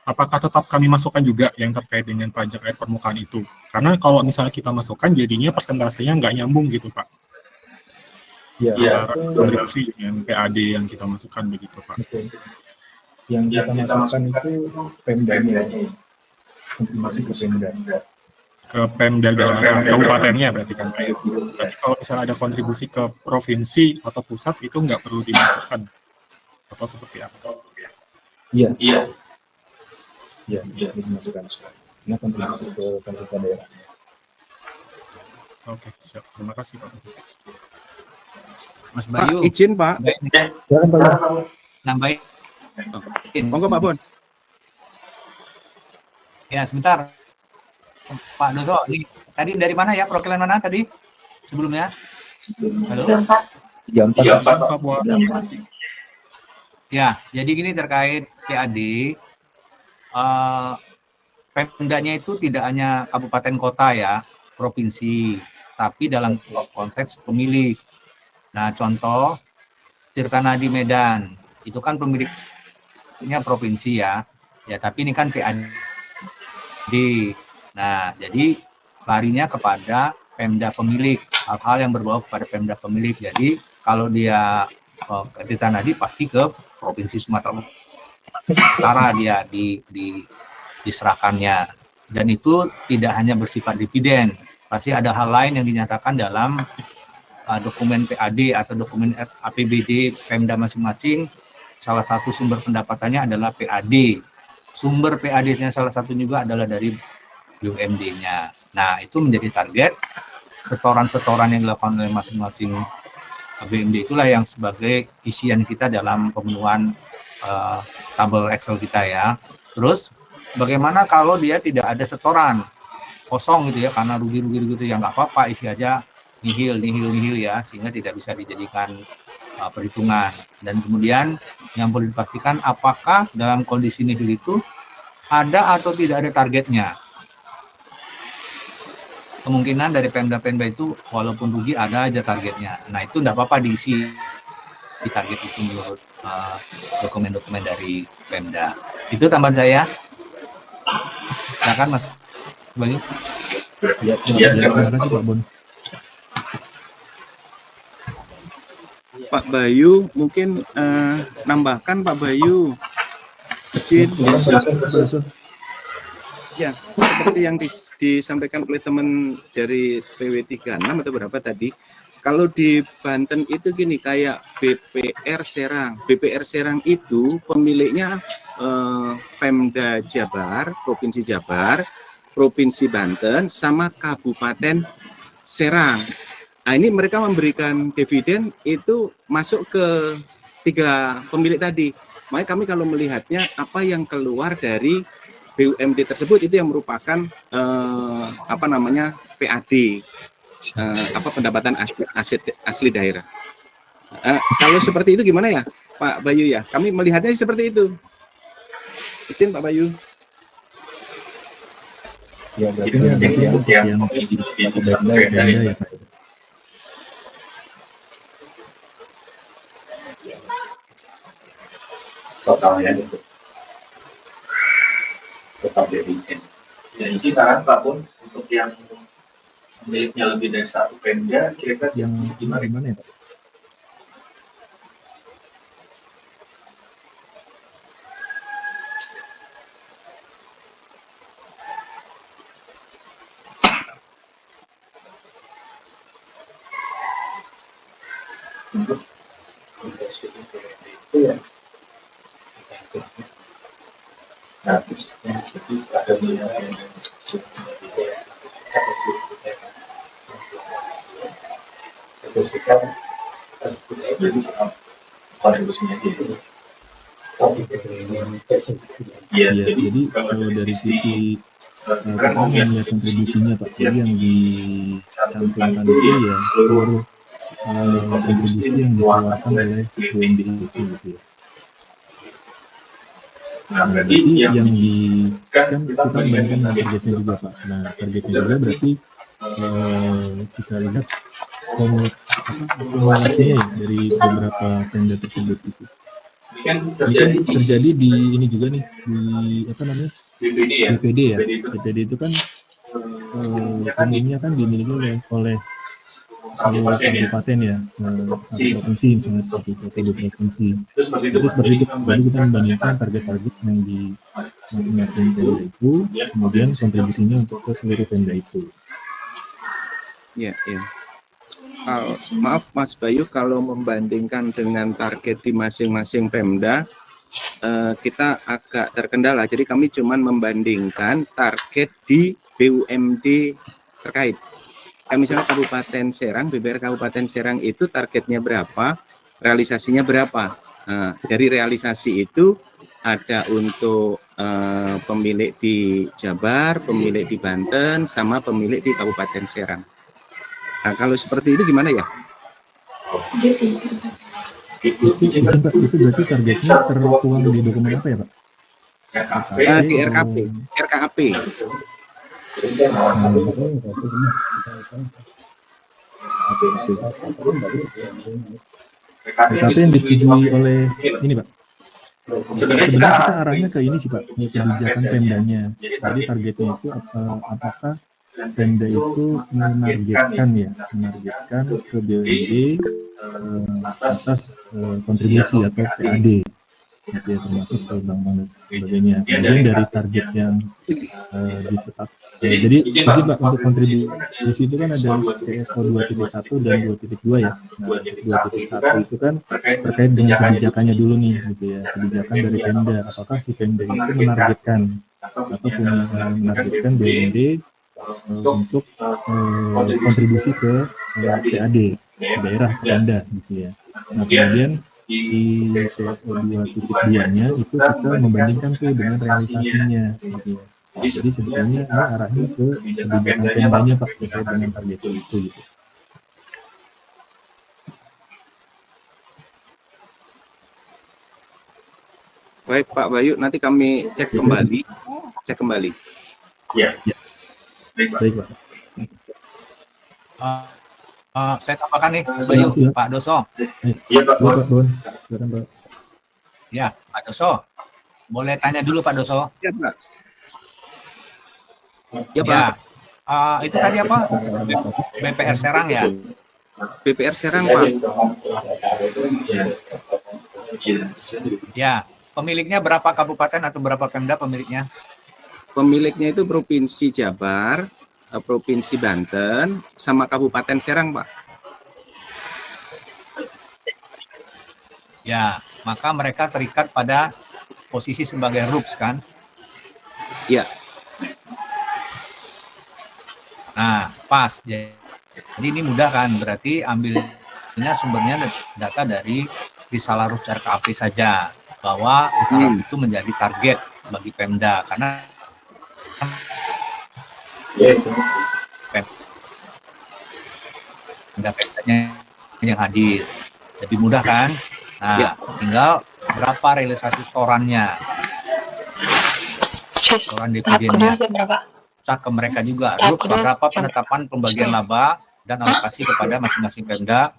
apakah tetap kami masukkan juga yang terkait dengan pajak air permukaan itu? Karena kalau misalnya kita masukkan jadinya persentasenya nggak nyambung gitu Pak. Ya, kontribusi dengan PAD yang kita masukkan begitu Pak. Betul. Yang kita masukkan itu Pemdanya, kontribusi ke Pemda. Ke Pemda kabupatennya berarti kan. Berarti kalau misalnya ada kontribusi ke provinsi atau pusat itu nggak perlu dimasukkan atau seperti apa? Iya. Dimasukkan. Ini kontribusi ke pemerintah daerah. Oke, siap. Terima kasih Pak. Mas Bayu. Pak, izin Pak. Nambahin. Monggo Pak Bon. Ya sebentar. Pak Doso, ini tadi dari mana ya? Perwakilan mana tadi sebelumnya? Halo. Jampat. Ya, jadi gini terkait PAD. Pemdanya itu tidak hanya kabupaten kota ya, provinsi, tapi dalam konteks pemilik. Nah, contoh Tirtanadi Medan, itu kan pemiliknya provinsi ya, tapi ini kan PAD. Nah, jadi larinya kepada Pemda pemilik, hal-hal yang berbau kepada Pemda pemilik. Jadi kalau dia ke Tirtanadi pasti ke Provinsi Sumatera Utara dia diserahkannya. Dan itu tidak hanya bersifat dividen, pasti ada hal lain yang dinyatakan dalam dokumen PAD atau dokumen APBD Pemda masing-masing. Salah satu sumber pendapatannya adalah PAD. Sumber PAD-nya salah satu juga adalah dari BUMD-nya. Nah, itu menjadi target. Setoran-setoran yang dilakukan oleh masing-masing BUMD itulah yang sebagai isian kita dalam pemenuhan tabel Excel kita ya. Terus bagaimana kalau dia tidak ada setoran kosong gitu ya, karena rugi-rugi gitu ya, nggak apa-apa, isi aja nihil ya, sehingga tidak bisa dijadikan perhitungan. Dan kemudian yang perlu dipastikan apakah dalam kondisi nihil itu ada atau tidak ada targetnya. Kemungkinan dari Pemda itu walaupun rugi ada aja targetnya. Nah, itu tidak apa-apa diisi di target itu menurut dokumen-dokumen dari Pemda. Itu tambahan saya. Silakan Mas Bayu. Terima kasih Pak Bon. Pak Bayu mungkin nambahkan Pak Bayu. Izin. Ya, seperti yang disampaikan oleh teman dari PW36 atau berapa tadi, kalau di Banten itu gini, kayak BPR Serang. BPR Serang itu pemiliknya Pemda Jabar, Provinsi Jabar, Provinsi Banten, sama Kabupaten Serang. Nah, ini mereka memberikan dividen itu masuk ke 3 pemilik tadi. Makanya kami kalau melihatnya apa yang keluar dari BUMD tersebut itu yang merupakan PAD, pendapatan asli daerah. Kalau seperti itu gimana ya Pak Bayu ya? Kami melihatnya seperti itu. Izin Pak Bayu. Ya, berarti yang ya Pak. Totalnya itu total dividen. Ya, isi saran Pak Bon untuk yang miliknya lebih dari 1 Pemda, kira-kira yang gimana ya Pak? Untuk itu ya. Nah, ada miliar yang jadi kalau dari sisi kita melihat kontribusinya Pak, jadi yang dicantumkan itu ya seluruh kontribusi yang dikeluarkan oleh BUMD itu gitu ya. Nah, berarti yang kan kita membandingkan dengan targetnya juga Pak. Nah, targetnya juga berarti kita lihat akumulasinya ya dari beberapa Pemda tersebut itu. Ini kan terjadi di ini juga nih, di BPD ya. BPD itu kan umumnya kan dimiliki oleh satu kabupaten ya, satu provinsi misalnya seperti itu, 2 provinsi. Itu seperti itu. Jadi kita membandingkan target-target yang di masing-masing Pemda itu, kemudian kontribusinya untuk ke seluruh Pemda itu. Ya. Maaf Mas Bayu, kalau membandingkan dengan target di masing-masing Pemda, kita agak terkendala. Jadi kami cuma membandingkan target di BUMD terkait. Misalnya Kabupaten Serang, BPR Kabupaten Serang itu targetnya berapa, realisasinya berapa. Nah, dari realisasi itu ada untuk pemilik di Jabar, pemilik di Banten, sama pemilik di Kabupaten Serang. Nah, kalau seperti itu gimana ya? Itu berarti targetnya tertuang di dokumen apa ya Pak? Di RKAP. Tapi yang disetujui oleh ini Pak. Sebenarnya kita arahnya ke ini sih Pak, kebijakan Pemdanya. Jadi targetnya itu apakah Pemda itu menargetkan ke BUMD atas kontribusi atau PAD, gitu ya, termasuk ke bank-bank dan sebagainya. Kemudian dari target yang ditetapkan. Jadi Pak, untuk kontribusi itu kan ada CSO 2.1 dan 2.2 ya. Nah, 2.1 itu kan terkait dengan kebijakannya dulu nih, gitu ya. Kebijakan dari Pemda. Apakah si Pemda itu menargetkan BUMD untuk kontribusi ke PAD daerah Pemda, gitu ya. Nah, kemudian di CSO 2.2-nya itu kita membandingkan tuh dengan realisasinya, gitu ya. Jadi sebetulnya ini arahnya ke kebijakan Pemdanya Pak, terkait dengan target itu, gitu. Baik Pak Bayu, nanti kami cek kembali. Ya. Baik Pak. Saya tambahkan nih, Bayu, Pak Doso. Iya Pak. Ya, Pak Doso. Boleh tanya dulu Pak Doso? Ya Pak. Ya Pak. Ya. Itu tadi apa? BPR Serang ya? BPR Serang Pak. Ya. Pemiliknya berapa kabupaten atau berapa Pemda pemiliknya? Pemiliknya itu Provinsi Jabar, Provinsi Banten, sama Kabupaten Serang, Pak. Ya, maka mereka terikat pada posisi sebagai RUPS, kan? Iya. Nah, pas. Jadi ini mudah kan? Berarti ambilnya sumbernya data dari Risalah RUPS RKAP saja. Bahwa Risalah itu menjadi target bagi Pemda. Karena Pemdanya yang hadir. Lebih mudah kan? Nah, tinggal berapa realisasi setorannya. Setoran dividennya. Ke mereka juga. RUPS berapa penetapan pembagian laba dan alokasi kepada masing-masing Pemda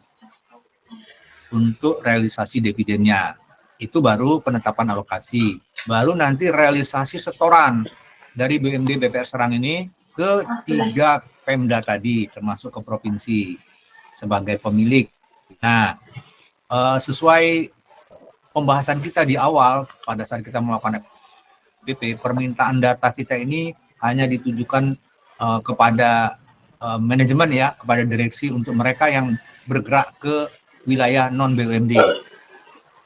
untuk realisasi dividennya. Itu baru penetapan alokasi. Baru nanti realisasi setoran dari BUMD BPR Serang ini ke 3 Pemda tadi, termasuk ke provinsi sebagai pemilik. Nah, sesuai pembahasan kita di awal pada saat kita melakukan FPP, permintaan data kita ini hanya ditujukan kepada manajemen ya, kepada direksi untuk mereka yang bergerak ke wilayah non BUMD.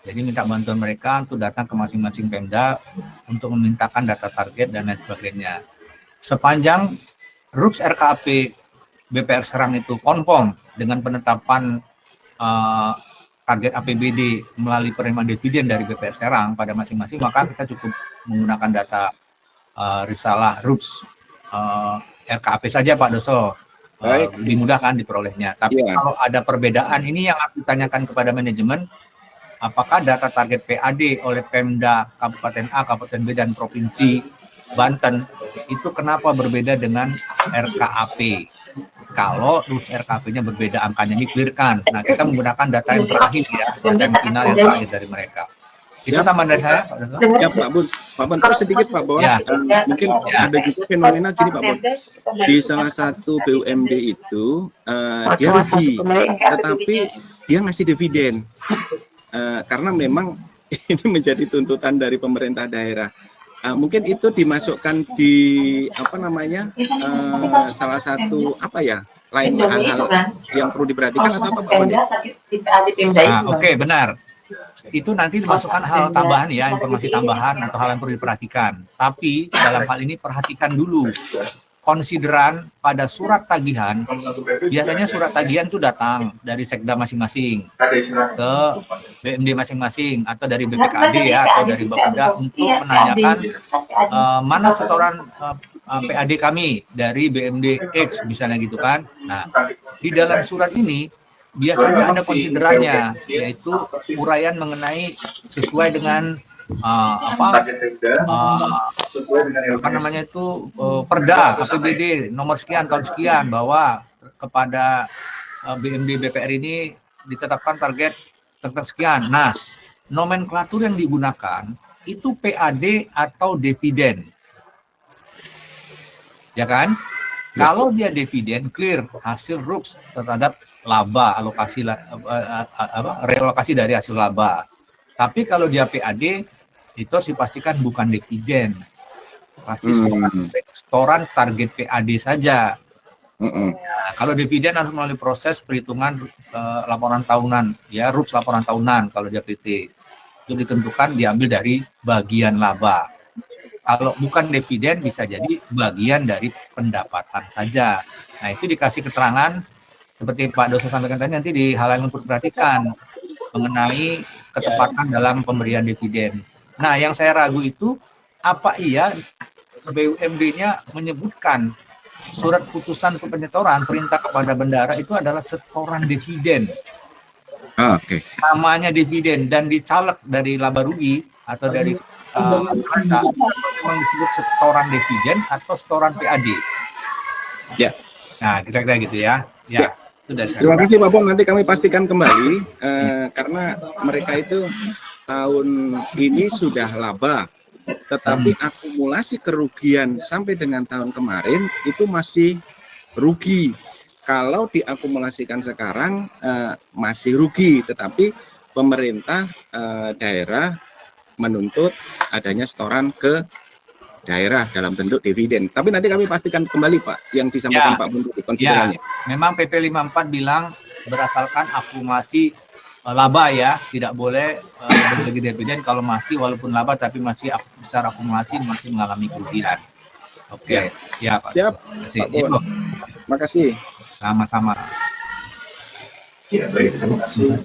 Jadi minta bantuan mereka untuk datang ke masing-masing Pemda untuk memintakan data target dan lain sebagainya. Sepanjang RUPS RKAP BPR Serang itu konform dengan penetapan target APBD melalui penerimaan dividen dari BPR Serang pada masing-masing, maka kita cukup menggunakan data Risalah RUPS RKAP saja Pak Doso. Lebih mudah kan diperolehnya. Tapi kalau ada perbedaan, ini yang aku tanyakan kepada manajemen, apakah data target PAD oleh Pemda Kabupaten A, Kabupaten B, dan Provinsi Banten itu kenapa berbeda dengan RKAP? Kalau RUPS RKAP-nya berbeda, angkanya diklirkan. Nah, kita menggunakan data yang terakhir ya, data yang final yang terakhir dari mereka. Itu tambahan dari saya, Pak Doso. Ya Pak Bun, terus sedikit Pak, bahwa mungkin ada juga fenomena gini Pak Bun. Di salah satu BUMD itu dia rugi, tetapi dia ngasih dividen. Karena memang ini menjadi tuntutan dari pemerintah daerah. Mungkin itu dimasukkan di salah satu lain hal-hal yang perlu diperhatikan atau apa Pak Boni? Oke, benar. Itu nanti dimasukkan hal tambahan ya, informasi tambahan atau hal yang perlu diperhatikan. Tapi dalam hal ini perhatikan dulu konsideran pada surat tagihan. Biasanya surat tagihan itu datang dari sekda masing-masing ke BUMD masing-masing atau dari BPKAD ya atau dari Bapeda untuk menanyakan mana setoran PAD kami dari BUMD X misalnya gitu kan. Nah, di dalam surat ini biasanya ada konsiderannya, yaitu uraian mengenai sesuai dengan perda APBD nomor sekian tahun sekian, bahwa kepada BMD BPR ini ditetapkan target sekian. Nah, nomenklatur yang digunakan itu PAD atau dividen, ya kan? Kalau dia dividen, clear hasil RUPS terhadap laba, relokasi dari hasil laba. Tapi kalau dia PAD, itu harus dipastikan bukan dividen, pasti setoran target PAD saja. Nah, kalau dividen harus melalui proses perhitungan laporan tahunan, ya RUPS laporan tahunan. Kalau dia PT itu ditentukan diambil dari bagian laba. Kalau bukan dividen bisa jadi bagian dari pendapatan saja. Nah, itu dikasih keterangan seperti Pak Dosa sampaikan tadi, nanti di halaman untuk perhatikan mengenai ketepatan dalam pemberian dividen. Nah, yang saya ragu itu apa iya BUMD-nya menyebutkan surat putusan penyetoran perintah kepada bendara itu adalah setoran dividen. Namanya dividen dan dicaleg dari laba rugi atau dari mereka memang disebut setoran dividen atau setoran PAD. Ya. Nah, kira-kira gitu ya. Ya. Itu dari Terima kasih Pak Pong, nanti kami pastikan kembali karena mereka itu tahun ini sudah laba, tetapi akumulasi kerugian sampai dengan tahun kemarin itu masih rugi. Kalau diakumulasikan sekarang masih rugi, tetapi pemerintah daerah menuntut adanya setoran ke daerah dalam bentuk dividen. Tapi nanti kami pastikan kembali Pak yang disampaikan Pak Buntu konsiderannya. Memang PP 54 bilang berdasarkan akumulasi laba ya, tidak boleh berbagi dividen kalau masih walaupun laba tapi masih besar akumulasi masih mengalami kerugian. Oke, ya Pak. Siap. Terima kasih. Sama-sama. Ya, baik, terima kasih.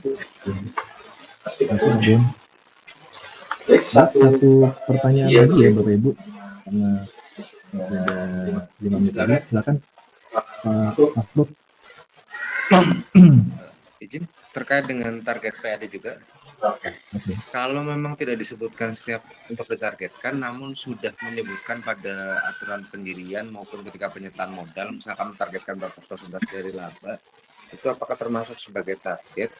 Satu pertanyaan lagi ya Bapak Ibu, karena masih ada 5 menit lagi. Silakan Pak Mahfud. Izin terkait dengan target PAD juga. Kalau memang tidak disebutkan setiap untuk ditargetkan, namun sudah menyebutkan pada aturan pendirian maupun ketika penyertaan modal, misalkan mentargetkan berapa persentase dari laba, itu apakah termasuk sebagai target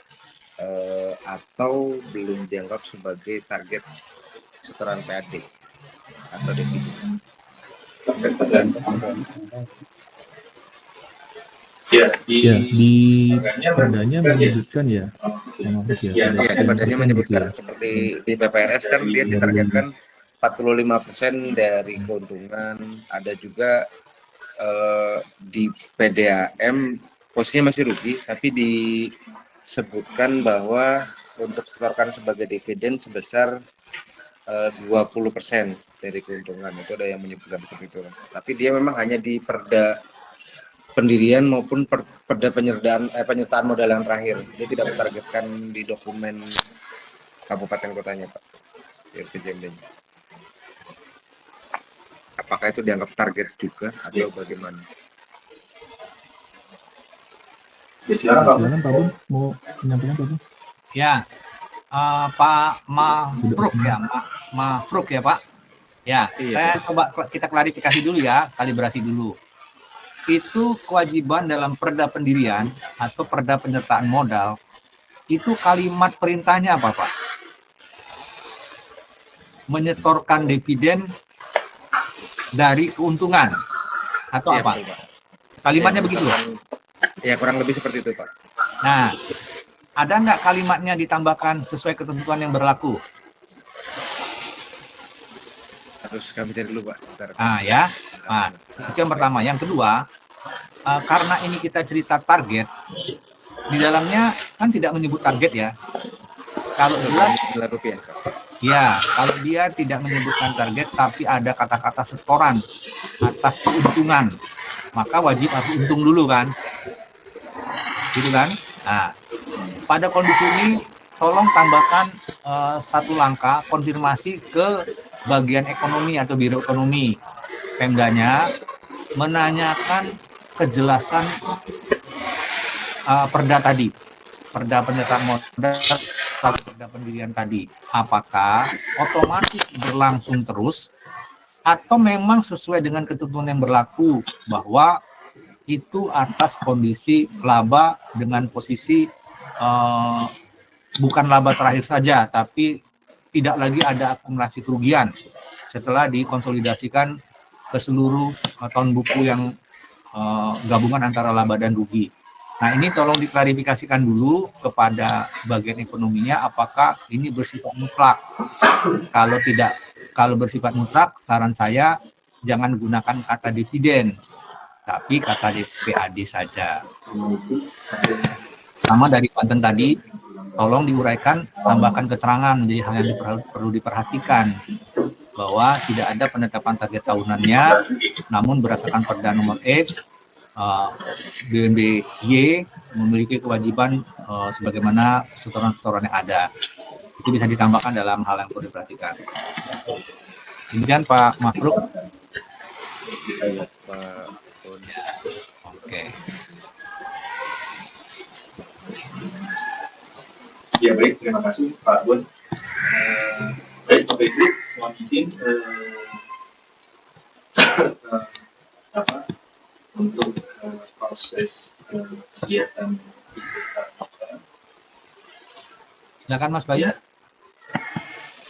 atau belum dianggap sebagai target setoran PAD atau dividen? Di perdanya menyebutkan ya, perdanya menyebutkan seperti di PPRS kan dia ditargetkan 45% dari keuntungan. Ada juga di PDAM posisinya masih rugi, tapi disebutkan bahwa untuk disetorkan sebagai dividen sebesar 20% dari keuntungan. Itu ada yang menyebutkan seperti itu. Tapi dia memang hanya di perda pendirian maupun perda penyertaan modal yang terakhir. Dia tidak mentargetkan di dokumen kabupaten kotanya, Pak. RPJMD-nya. Apakah itu dianggap target juga atau bagaimana? Silakan Pak Bun, mau menyampaikan Pak Bun? Ya, Pak Mafruk ya, Mafruk ya Pak. Ya, saya coba kita klarifikasi dulu ya, kalibrasi dulu. Itu kewajiban dalam perda pendirian atau perda penyertaan modal, itu kalimat perintahnya apa Pak? Menyetorkan dividen dari keuntungan atau apa? Kalimatnya begitu? Ya kurang lebih seperti itu Pak. Nah, ada nggak kalimatnya ditambahkan sesuai ketentuan yang berlaku? Harus kami cari dulu Pak. Sebentar. Ya. Nah, itu yang pertama. Yang kedua, karena ini kita cerita target, di dalamnya kan tidak menyebut target ya. Kalau jelas, ya, kalau dia tidak menyebutkan target, tapi ada kata-kata setoran atas keuntungan, maka wajib harus untung dulu kan, gitu kan? Nah, pada kondisi ini, tolong tambahkan satu langkah konfirmasi ke bagian ekonomi atau biro ekonomi Pemdanya, menanyakan kejelasan perda tadi. perda penyertaan modal atau perda pendirian tadi, apakah otomatis berlangsung terus atau memang sesuai dengan ketentuan yang berlaku bahwa itu atas kondisi laba dengan posisi bukan laba terakhir saja, tapi tidak lagi ada akumulasi kerugian setelah dikonsolidasikan ke seluruh tahun buku yang gabungan antara laba dan rugi. Nah, ini tolong diklarifikasikan dulu kepada bagian ekonominya apakah ini bersifat mutlak. Kalau bersifat mutlak, saran saya jangan gunakan kata dividen, tapi kata PAD saja. Sama dari konten tadi, tolong diuraikan, tambahkan keterangan menjadi hal yang perlu diperhatikan bahwa tidak ada penetapan target tahunannya, namun berdasarkan Perda nomor X, BUMD-Y memiliki kewajiban sebagaimana setoran-setoran yang ada. Itu bisa ditambahkan dalam hal yang perlu diperhatikan. Demikian Pak Mafruk. Oke. Ya baik, terima kasih Pak Bun. Baik Bapak Ibu, mohon izin untuk proses kegiatan kita. Silakan Mas Bayu.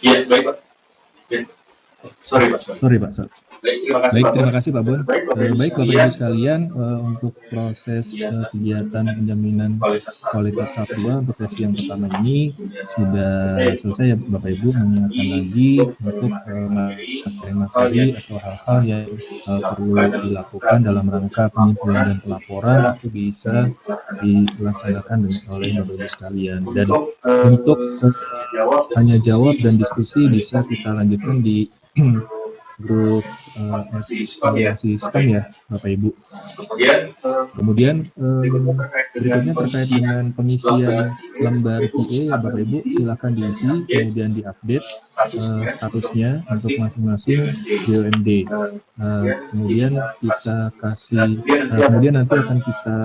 Ya baik Pak. Ya. Sorry Pak. Baik, terima kasih Pak Bun. Baik Bapak Ibu sekalian, untuk proses kegiatan penjaminan kualitas K2 untuk sesi yang pertama ini sudah selesai ya Bapak Ibu. Mengingatkan lagi untuk materi atau hal-hal yang perlu dilakukan dalam rangka penyimpulan dan pelaporan itu bisa dilaksanakan oleh Bapak Ibu sekalian. Dan untuk tanya jawab dan diskusi bisa kita lanjutkan di grup SISPAM ya Bapak Ibu. Kemudian berikutnya terkait dengan pengisian lembar PA ya Bapak Ibu, silakan diisi kemudian diupdate statusnya untuk masing-masing BUMD. Kemudian kita kasih, kemudian nanti akan kita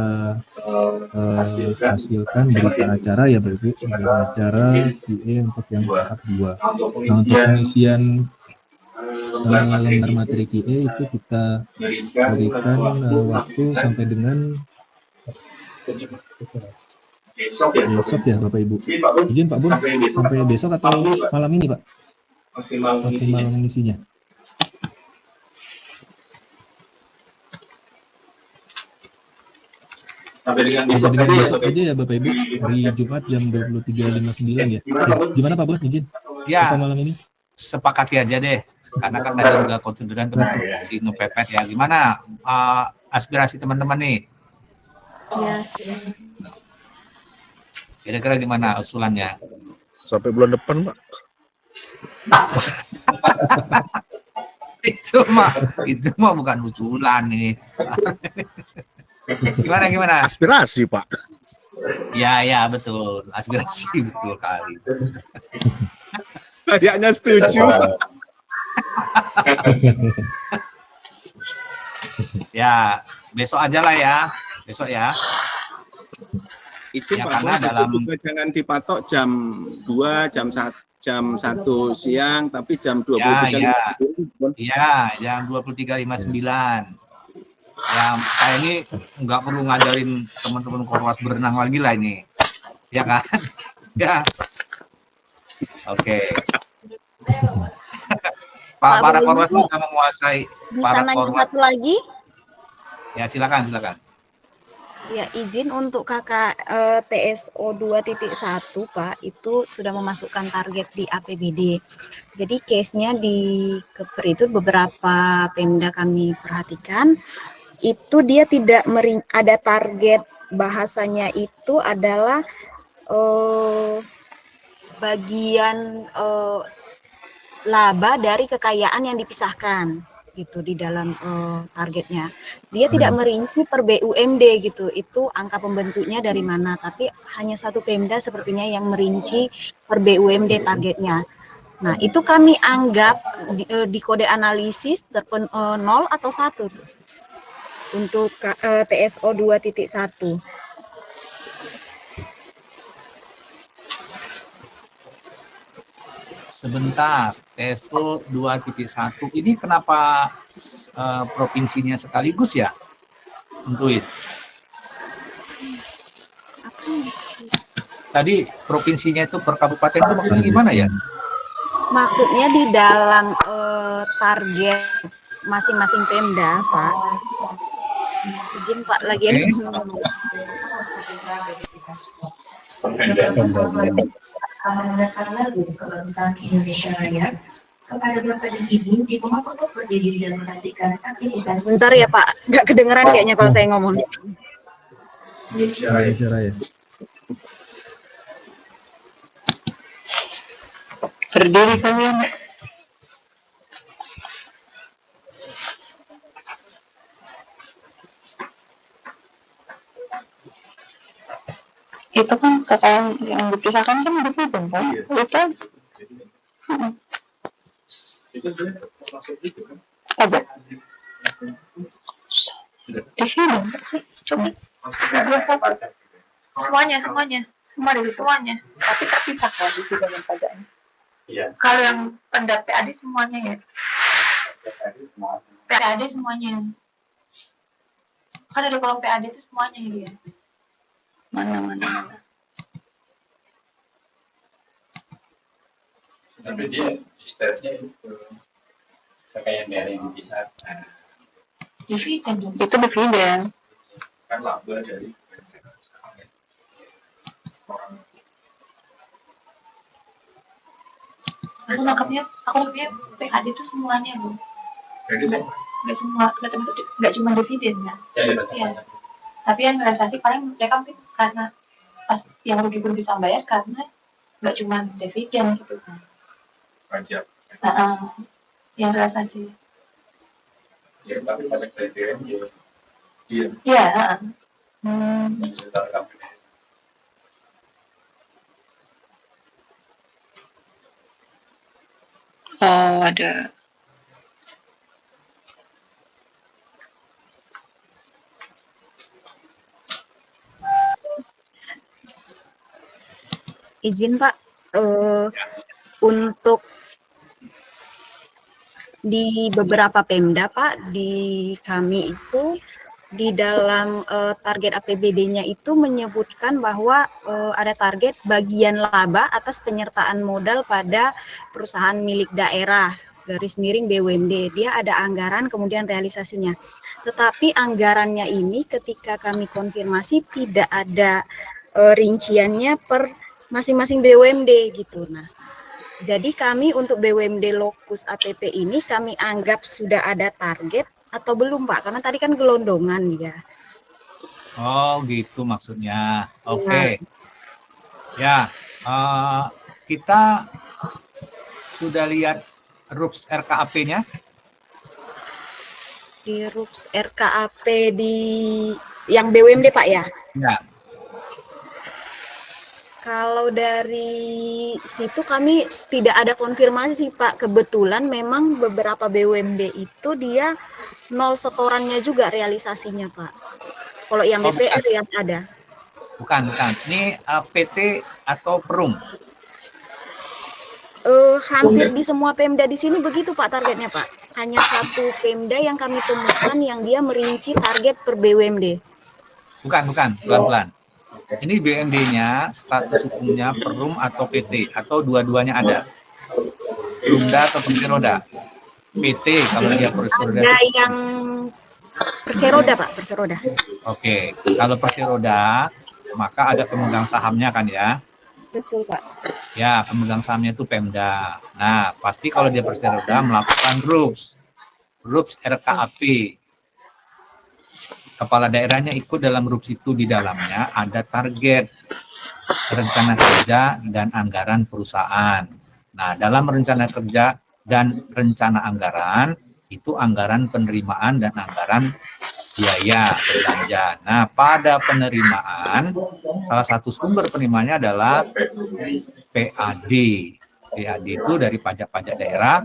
hasilkan berita acara ya Bapak Ibu, berita acara PA untuk yang tahap 2. Nah, untuk pengisian lembar materi QA itu kita berikan waktu sampai dengan besok ya Bapak Ibu. Izin Pak Bun, sampai besok atau malam ini Pak? Maksimal mengisinya. Sampai dengan besok aja ya Bapak Ibu, hari Jumat jam 23.59 ya. Gimana Pak Bun, izin? Ya, atau malam ini? Sepakati aja deh. Karena kan tadi juga konsideran teman-teman si ngepepet ya. Gimana aspirasi teman-teman nih? Ya, kira-kira gimana usulannya? Sampai bulan depan, Pak. itu mah bukan usulan nih. Gimana? Aspirasi, Pak. Ya, betul. Aspirasi betul kali. Kayaknya setuju. Ya, besok aja lah ya. Besok ya. Itu ya, Pak, karena dalam jangan dipatok jam 2, jam 1 siang, tapi jam 23.59. Iya, jam 23.59. Ya, saya ini nggak perlu ngajarin teman-teman Korwas berenang lagi lah ini. Ya kan? Ya. Oke. Para Korwas sudah menguasai. Bisa nanya satu lagi? Ya, silakan. Ya, izin untuk kakak TSO 2.1 Pak, itu sudah memasukkan target di APBD. Jadi case-nya di Keper itu beberapa Pemda kami perhatikan, itu dia tidak ada target, bahasanya itu adalah bagian laba dari kekayaan yang dipisahkan gitu di dalam targetnya. Dia tidak merinci per BUMD gitu, itu angka pembentuknya dari mana, tapi hanya satu Pemda sepertinya yang merinci per BUMD targetnya. Nah, itu kami anggap di kode analisis 0 atau 1 untuk TSO 2.1. Sebentar, TSO 2.1 ini kenapa provinsinya sekaligus ya? Untuk itu. Tadi provinsinya itu per kabupaten itu maksudnya gimana ya? Maksudnya di dalam target masing-masing Pemda, Pak. Izin Pak, lagi ada ngomong. Karena kebangsaan Indonesia Raya kepada Bapak dan Ibu dimohon untuk berdiri dan memperhatikan aktivitas. Bentar ya Pak, nggak kedengeran kayaknya kalau saya ngomong. Indonesia Raya. Berdiri kalian. Itu kan kata yang dipisahkan kan dividen kan? Itu ada dividen sih? Coba semua dari semuanya, tapi terpisah kan dividen dan pajaknya. Kalau yang Pemda PAD semuanya ya, PAD semuanya. Kan ada kolom PAD itu semuanya dia. Mana. Tapi dia istilahnya itu kekayaan daerah yang dipisahkan. Dividen dong. Itu dividen. Kan laba dari Aku nangkapnya PAD itu semuanya Bu. Nggak cuma dividen ya. Iya. Tapi yang realisasi paling mereka mungkin karena pas yang rugi pun bisa bayar karena nggak cuma dividen gitu kan. pajak. Yang realisasi. Ya, tapi pajak dividen ya. Iya. Iya. Oh, ada. Izin Pak, untuk di beberapa Pemda Pak, di kami itu di dalam target APBD-nya itu menyebutkan bahwa ada target bagian laba atas penyertaan modal pada perusahaan milik daerah, garis miring BUMD. Dia ada anggaran kemudian realisasinya. Tetapi anggarannya ini ketika kami konfirmasi tidak ada rinciannya per masing-masing BUMD gitu. Nah, jadi kami untuk BUMD Lokus APP ini kami anggap sudah ada target atau belum Pak? Karena tadi kan gelondongan ya. Oh gitu maksudnya. Oke. Ya, kita sudah lihat RUPS RKAP-nya? Di RUPS RKAP di yang BUMD Pak ya? Ya. Kalau dari situ kami tidak ada konfirmasi Pak. Kebetulan memang beberapa BUMD itu dia nol setorannya juga realisasinya Pak. Kalau yang BPR yang ada. Bukan. Ini PT atau Perum? Hampir di semua Pemda di sini begitu Pak targetnya Pak. Hanya satu Pemda yang kami temukan yang dia merinci target per BUMD. Bukan, pelan-pelan. Ini BUMD-nya, status hukumnya Perum atau PT, atau dua-duanya ada? Perumda atau Perseroda? PT, kalau dia Perseroda. Ada yang Perseroda Pak, Perseroda. Oke, kalau Perseroda, maka ada pemegang sahamnya kan ya? Betul Pak. Ya, pemegang sahamnya itu Pemda. Nah, pasti kalau dia Perseroda melakukan RUPS RKAP. Kepala daerahnya ikut dalam RUPS itu, di dalamnya ada target, rencana kerja, dan anggaran perusahaan. Nah, dalam rencana kerja dan rencana anggaran, itu anggaran penerimaan dan anggaran biaya belanja. Nah, pada penerimaan, salah satu sumber penerimaannya adalah PAD. PAD itu dari pajak-pajak daerah,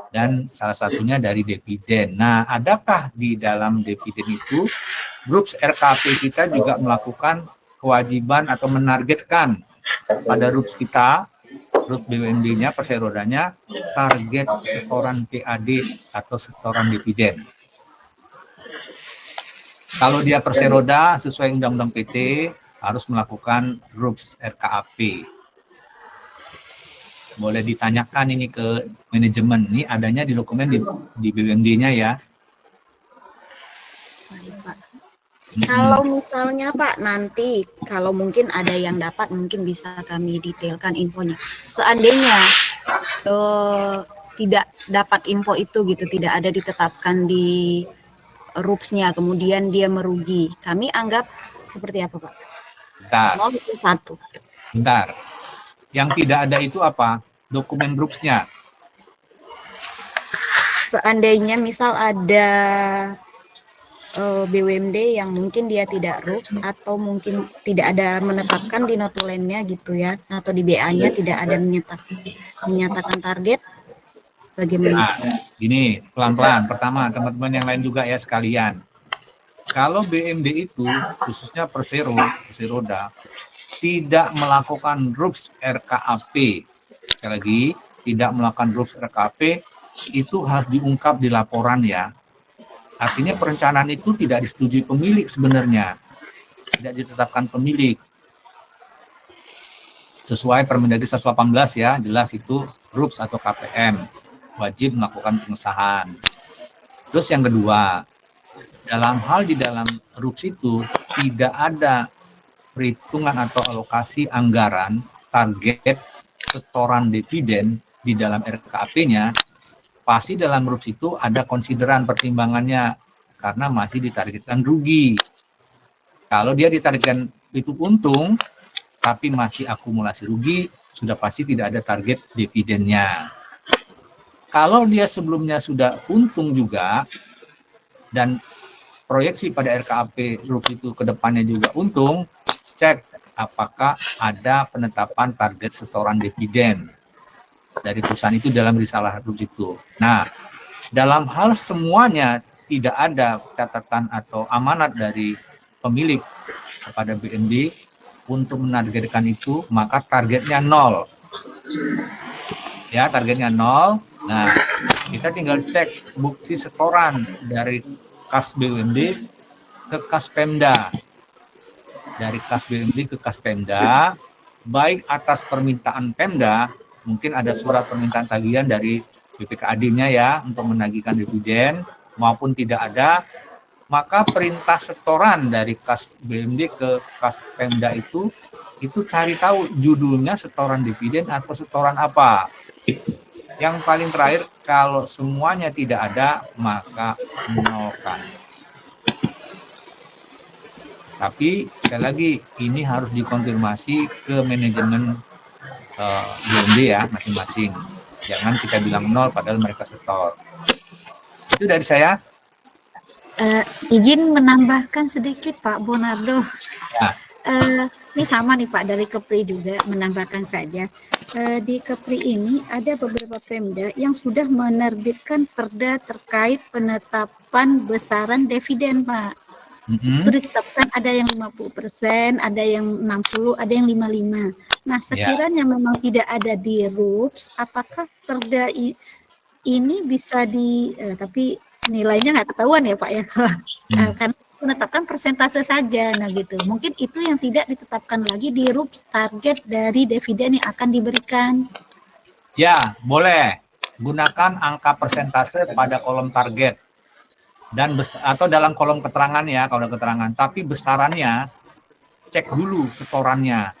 dan salah satunya dari dividen. Nah, adakah di dalam dividen itu RUPS RKP kita juga melakukan kewajiban atau menargetkan pada RUPS kita RUPS BUMD-nya, perserodanya, target setoran PAD atau setoran dividen. Kalau dia perseroda sesuai Undang-Undang PT harus melakukan RUPS RKAP. Boleh ditanyakan ini ke manajemen, ini adanya di dokumen di BUMD-nya ya. Baik, Pak. Kalau misalnya Pak, nanti kalau mungkin ada yang dapat, mungkin bisa kami detailkan infonya. Seandainya tidak dapat info itu gitu, tidak ada ditetapkan di RUPS-nya, kemudian dia merugi, kami anggap seperti apa Pak? Bentar. 0,1. Bentar. Yang tidak ada itu apa? Dokumen RUPS-nya. Seandainya misal ada BUMD yang mungkin dia tidak RUPS atau mungkin tidak ada menetapkan di notulennya gitu ya, atau di BA-nya tidak ada menyatakan target, bagaimana? Nah, gini, pelan-pelan. Pertama, teman-teman yang lain juga ya sekalian. Kalau BUMD itu, khususnya perseroda, tidak melakukan RUPS RKAP, sekali lagi, tidak melakukan RUPS RKAP, itu harus diungkap di laporan ya. Artinya perencanaan itu tidak disetujui pemilik sebenarnya, tidak ditetapkan pemilik. Sesuai Permendagri 118 ya, jelas itu RUPS atau KPM, wajib melakukan pengesahan. Terus yang kedua, dalam RUPS itu tidak ada perhitungan atau alokasi anggaran, target, setoran dividen di dalam RKAP-nya. Pasti dalam RUPS itu ada konsideran pertimbangannya karena masih ditargetkan rugi. Kalau dia ditargetkan itu untung, tapi masih akumulasi rugi, sudah pasti tidak ada target dividennya. Kalau dia sebelumnya sudah untung juga, dan proyeksi pada RKAP RUPS itu ke depannya juga untung, cek apakah ada penetapan target setoran dividen dari perusahaan itu dalam risalah RUPS itu. Nah, dalam hal semuanya tidak ada catatan atau amanat dari pemilik kepada BUMD untuk menargetkan itu, maka targetnya 0. Ya, targetnya 0. Nah, kita tinggal cek bukti setoran dari kas BUMD ke kas Pemda. Dari kas BUMD ke kas Pemda, baik atas permintaan Pemda, mungkin ada surat permintaan tagihan dari BPKAD-nya ya untuk menagihkan dividen, maupun tidak ada, maka perintah setoran dari kas BUMD ke kas Pemda itu cari tahu judulnya setoran dividen atau setoran apa. Yang paling terakhir, kalau semuanya tidak ada, maka nolkan. Tapi sekali lagi, ini harus dikonfirmasi ke manajemen BUMD ya, masing-masing. Jangan kita bilang 0 padahal mereka setor. Itu dari saya. Izin menambahkan sedikit Pak Bonardo. Ya. Ini sama nih Pak, dari Kepri juga, menambahkan saja. Di Kepri ini ada beberapa Pemda yang sudah menerbitkan perda terkait penetapan besaran dividen Pak. Itu ditetapkan ada yang 50%, ada yang 60%, ada yang 55%. Nah, sekiranya memang tidak ada di RUPS, apakah perda ini bisa tapi nilainya nggak ketahuan ya Pak ya, karena menetapkan persentase saja, nah gitu. Mungkin itu yang tidak ditetapkan lagi di RUPS target dari dividen yang akan diberikan. Ya, boleh. Gunakan angka persentase pada kolom target. Dan atau dalam kolom keterangan ya, kalau ada keterangan, tapi besarannya cek dulu setorannya.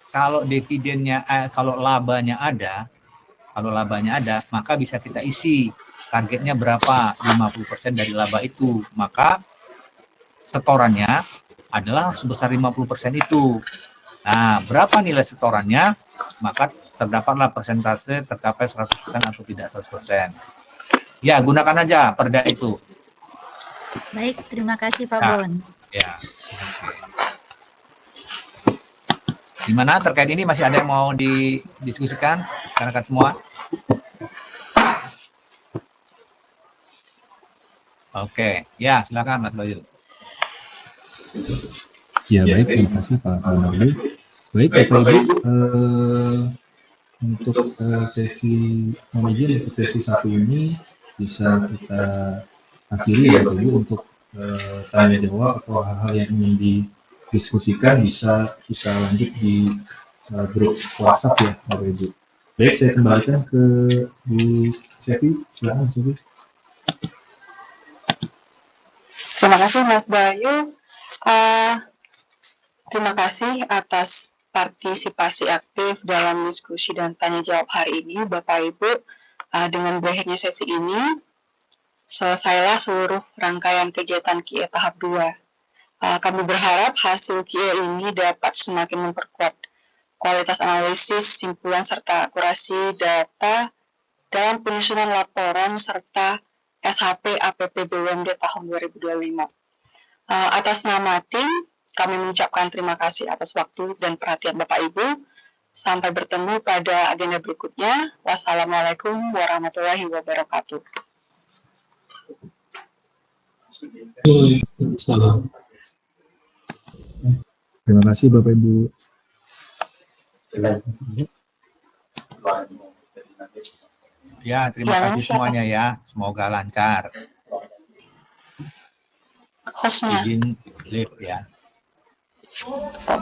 Kalau dividennya, kalau labanya ada, maka bisa kita isi targetnya berapa, 50% dari laba itu, maka setorannya adalah sebesar 50% itu. Nah, berapa nilai setorannya, maka terdapatlah persentase tercapai 100% atau tidak 100%. Ya, gunakan aja perda itu. Baik, terima kasih Pak Bon. Ya. Gimana terkait ini, masih ada yang mau didiskusikan rekan-rekan semua? Oke, ya silakan Mas Bayu. Ya baik, terima kasih Pak Bonardo. Baik Bapak Ibu, untuk sesi mohon izin untuk sesi 1 ini bisa kita akhiri ya Bapak Ibu. Untuk tanya jawab atau hal-hal yang ingin didiskusikan bisa kita lanjut di grup WhatsApp ya Bapak Ibu. Baik, saya kembalikan ke Bu Sevi, silakan Sevi. Terima kasih Mas Bayu. Terima kasih atas partisipasi aktif dalam diskusi dan tanya jawab hari ini, Bapak Ibu. Dengan berakhirnya sesi ini, selesailah seluruh rangkaian kegiatan KIE tahap 2. Kami berharap hasil KIE ini dapat semakin memperkuat kualitas analisis, simpulan, serta akurasi data dalam penyusunan laporan serta SHP APP BUMD tahun 2025. Atas nama tim, kami mengucapkan terima kasih atas waktu dan perhatian Bapak Ibu. Sampai bertemu pada agenda berikutnya. Wassalamualaikum warahmatullahi wabarakatuh. Terima kasih Bapak Ibu. Ya, terima kasih semuanya ya. Semoga lancar. Hostnya. Izin live ya. Pak,